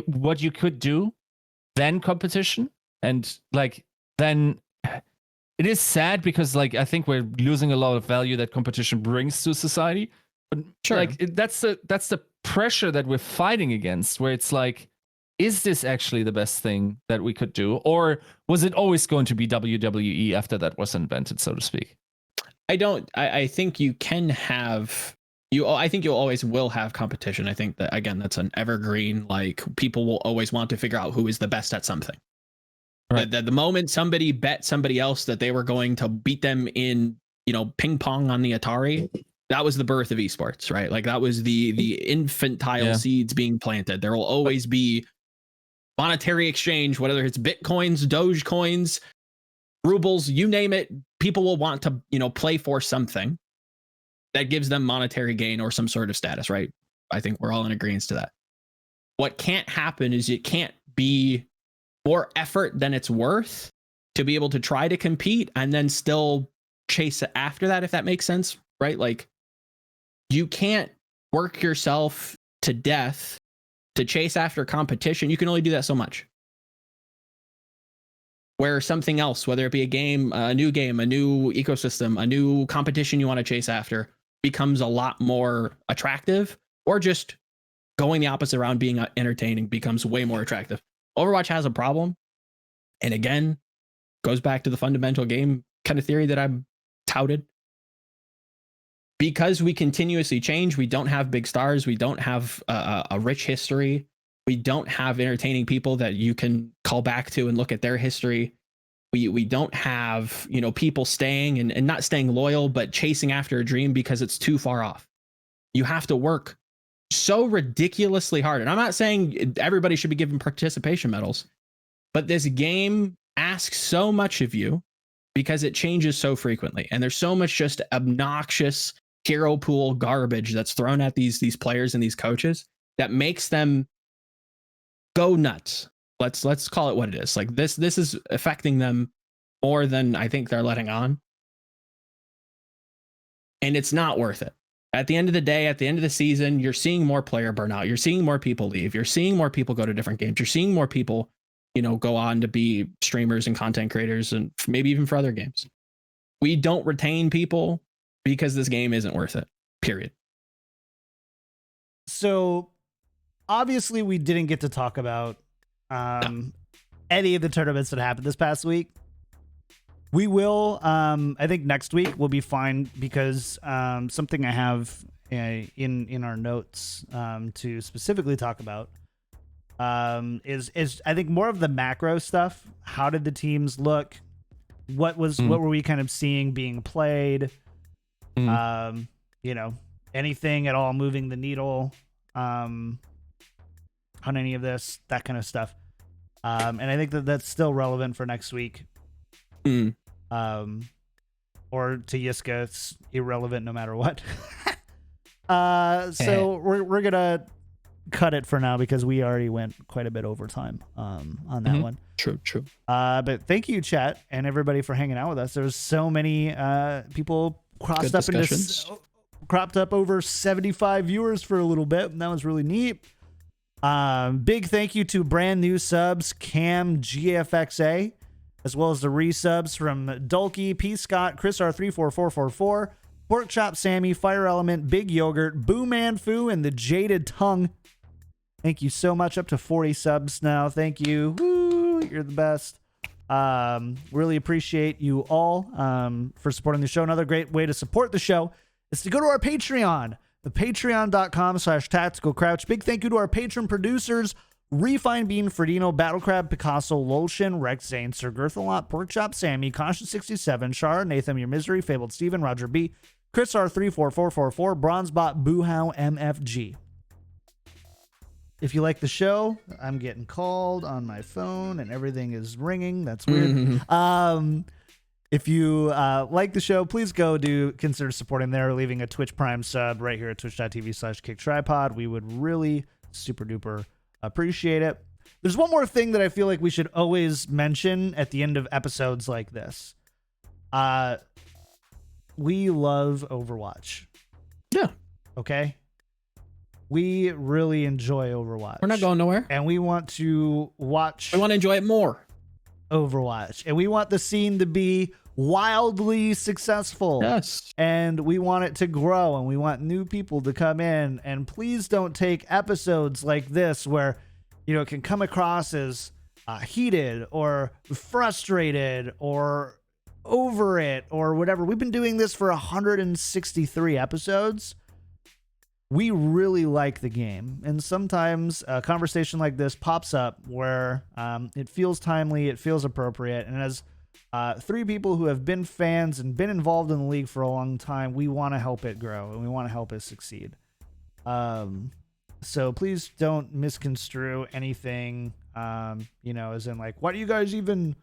what you could do than competition. And like, then it is sad, because like, I think we're losing a lot of value that competition brings to society. But like, that's the pressure that we're fighting against, where it's like, is this actually the best thing that we could do? Or was it always going to be WWE after that was invented, so to speak? I think you can have, I think you always will have competition. I think that, again, that's an evergreen, like, people will always want to figure out who is the best at something. Right. The moment somebody bet somebody else that they were going to beat them in, ping pong on the Atari, that was the birth of esports, right? Like, that was the infantile seeds being planted. There will always be monetary exchange, whether it's Bitcoins, Dogecoins, rubles, you name it. People will want to, play for something that gives them monetary gain or some sort of status, right? I think we're all in agreement to that. What can't happen is it can't be more effort than it's worth to be able to try to compete and then still chase it after that, if that makes sense, right? Like, you can't work yourself to death to chase after competition. You can only do that so much. Where something else, whether it be a new ecosystem, a new competition you want to chase after, becomes a lot more attractive, or just going the opposite around, being entertaining, becomes way more attractive. Overwatch has a problem. And again, goes back to the fundamental game kind of theory that I've touted. Because we continuously change, we don't have big stars, we don't have a rich history, we don't have entertaining people that you can call back to and look at their history. We don't have, people staying and not staying loyal, but chasing after a dream because it's too far off. You have to work so ridiculously hard. And I'm not saying everybody should be given participation medals, but this game asks so much of you because it changes so frequently. And there's so much just obnoxious hero pool garbage that's thrown at these players and these coaches that makes them go nuts. Let's call it what it is. Like this is affecting them more than I think they're letting on. And it's not worth it. At the end of the day, at the end of the season, you're seeing more player burnout. You're seeing more people leave. You're seeing more people go to different games. You're seeing more people, go on to be streamers and content creators and maybe even for other games. We don't retain people because this game isn't worth it. Period. So obviously we didn't get to talk about any of the tournaments that happened this past week. We will, I think next week will be fine because something I have in our notes to specifically talk about is I think more of the macro stuff. How did the teams look? What were we kind of seeing being played? Anything at all moving the needle on any of this, that kind of stuff. And I think that's still relevant for next week. Or to Yiska, it's irrelevant no matter what. So we're gonna cut it for now because we already went quite a bit over time on that one. True. But thank you, chat, and everybody for hanging out with us. There was so many people cropped up over 75 viewers for a little bit, and that was really neat. Big thank you to brand new subs Cam GFXA, as well as the resubs from Dulky, P. Scott, Chris R34444, Pork Chop Sammy, Fire Element, Big Yogurt, Boo Man Foo, and the Jaded Tongue. Thank you so much. Up to 40 subs now. Thank you. Woo, you're the best. Really appreciate you all for supporting the show. Another great way to support the show is to go to our Patreon, the patreon.com/tacticalcrouch. Big thank you to our patron producers, Refine Bean, Ferdino, Battlecrab, Picasso, Lolshin, Rex Zane, Sir Girthalot, Porkchop Sammy, Conscious67, Shar, Nathan, Your Misery, Fabled Steven, Roger B, Chris R34444, Bronzebot, Boohow, MFG. If you like the show, I'm getting called on my phone and everything is ringing. That's weird. If you like the show, please consider supporting there, leaving a Twitch Prime sub right here at twitch.tv/Kickedtripod. We would really super duper appreciate it. There's one more thing that I feel like we should always mention at the end of episodes like this. We love Overwatch. Yeah. Okay. We really enjoy Overwatch. We're not going nowhere. And we want to watch. We want to enjoy it more. Overwatch. And we want the scene to be wildly successful. Yes. And we want it to grow, and we want new people to come in. And please don't take episodes like this where, it can come across as heated or frustrated or over it or whatever. We've been doing this for 163 episodes. We really like the game, and sometimes a conversation like this pops up where it feels timely, it feels appropriate, and as three people who have been fans and been involved in the league for a long time, we want to help it grow, and we want to help it succeed. So please don't misconstrue anything, as in like, why do you guys even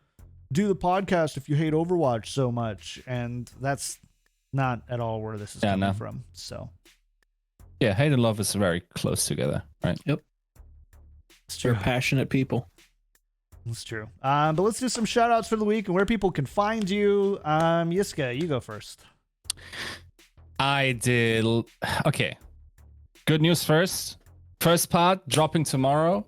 do the podcast if you hate Overwatch so much? And that's not at all where this is coming from, so... Yeah, hate and love is very close together, right? Yep. It's true. We're passionate people. It's true. But let's do some shout outs for the week and where people can find you. Yiska, you go first. I did. Okay. Good news first. First part dropping tomorrow.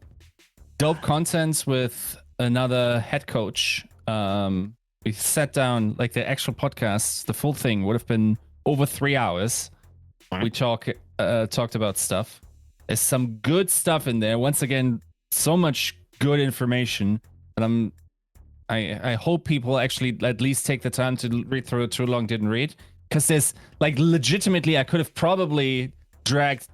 Dope content with another head coach. We sat down, like the actual podcast, the full thing would have been over 3 hours. We talked about stuff. There's some good stuff in there. Once again, so much good information. And I hope people actually at least take the time to read through it. Too long didn't read. Because there's legitimately, I could have probably dragged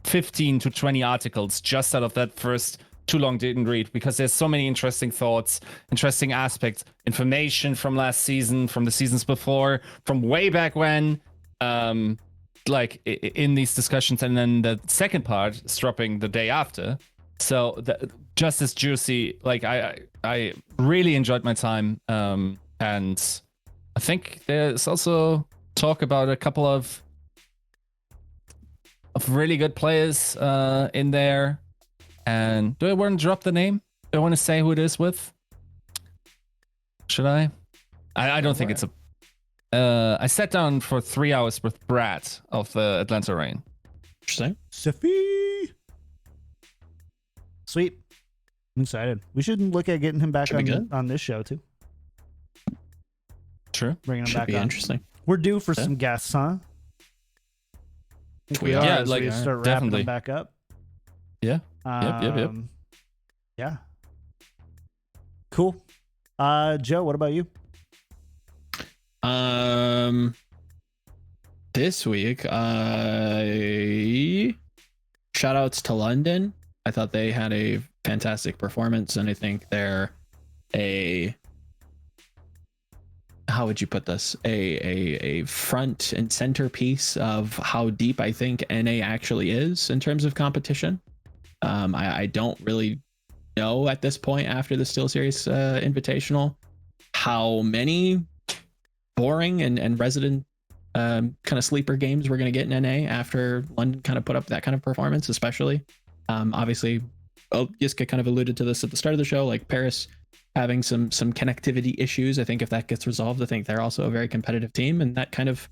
15 to 20 articles just out of that first too long didn't read, because there's so many interesting thoughts, interesting aspects, information from last season, from the seasons before, from way back when. In these discussions, and then the second part is dropping the day after, so just as juicy. I really enjoyed my time, and I think there's also talk about a couple of really good players in there. And do I want to drop the name? Do I want to say who it is with? Should I? I don't think it's a... I sat down for 3 hours with Brad of the Atlanta Reign. Interesting. Sophie. Sweet. I'm excited. We should look at getting him back on this show too. True. Bringing him Should back be on. Interesting. We're due for some guests, huh? We are. Yeah, as like we start wrapping definitely them back up. Yeah. Yep. Yeah. Cool. Joe, what about you? This week, shout outs to London. I thought they had a fantastic performance, and I think they're how would you put this? A front and centerpiece of how deep I think NA actually is in terms of competition. I don't really know at this point after the Steelseries Invitational how many boring and resident kind of sleeper games we're going to get in NA after London kind of put up that kind of performance, especially. Obviously, Yiska kind of alluded to this at the start of the show, like Paris having some connectivity issues. I think if that gets resolved, I think they're also a very competitive team, and that kind of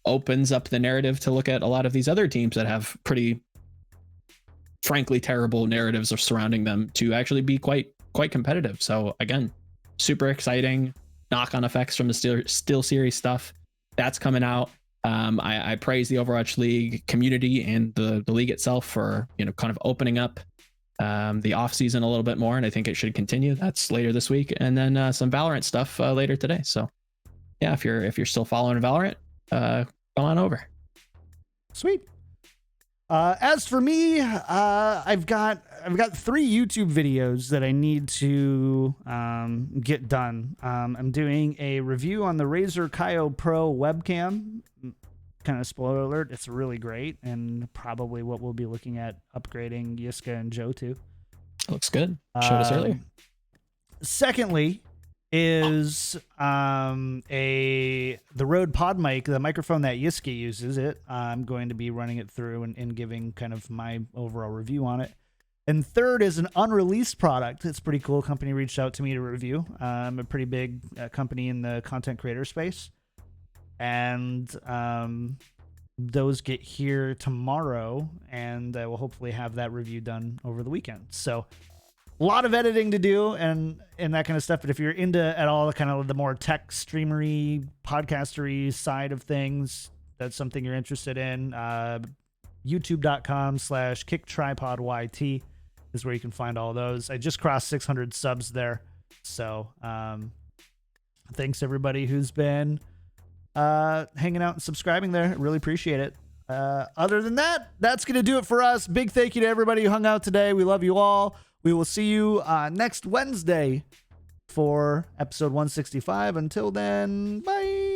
opens up the narrative to look at a lot of these other teams that have pretty frankly terrible narratives surrounding them to actually be quite competitive. So again, super exciting knock-on effects from the Steelseries stuff that's coming out. I praise the Overwatch League community and the league itself for kind of opening up the offseason a little bit more, and I think it should continue. That's later this week, and then some Valorant stuff later today. So yeah, if you're still following Valorant, come on over. Sweet. As for me, I've got 3 YouTube videos that I need to get done. I'm doing a review on the Razer Kaio Pro webcam. Kind of spoiler alert, it's really great, and probably what we'll be looking at upgrading Yiska and Joe to. Looks good. Showed us earlier. Secondly, is the Rode Pod mic, the microphone that Yiska uses. I'm going to be running it through and giving kind of my overall review on it. And third is an unreleased product. It's pretty cool. Company reached out to me to review. A pretty big company in the content creator space. And those get here tomorrow, and I will hopefully have that review done over the weekend. So a lot of editing to do and that kind of stuff. But if you're into at all kind of the more tech streamery, podcastery side of things, that's something you're interested in, youtube.com/Kickedtripodyt is where you can find all those. I just crossed 600 subs there. So thanks everybody who's been hanging out and subscribing there. Really appreciate it. Other than that, that's going to do it for us. Big thank you to everybody who hung out today. We love you all. We will see you next Wednesday for episode 165. Until then, bye.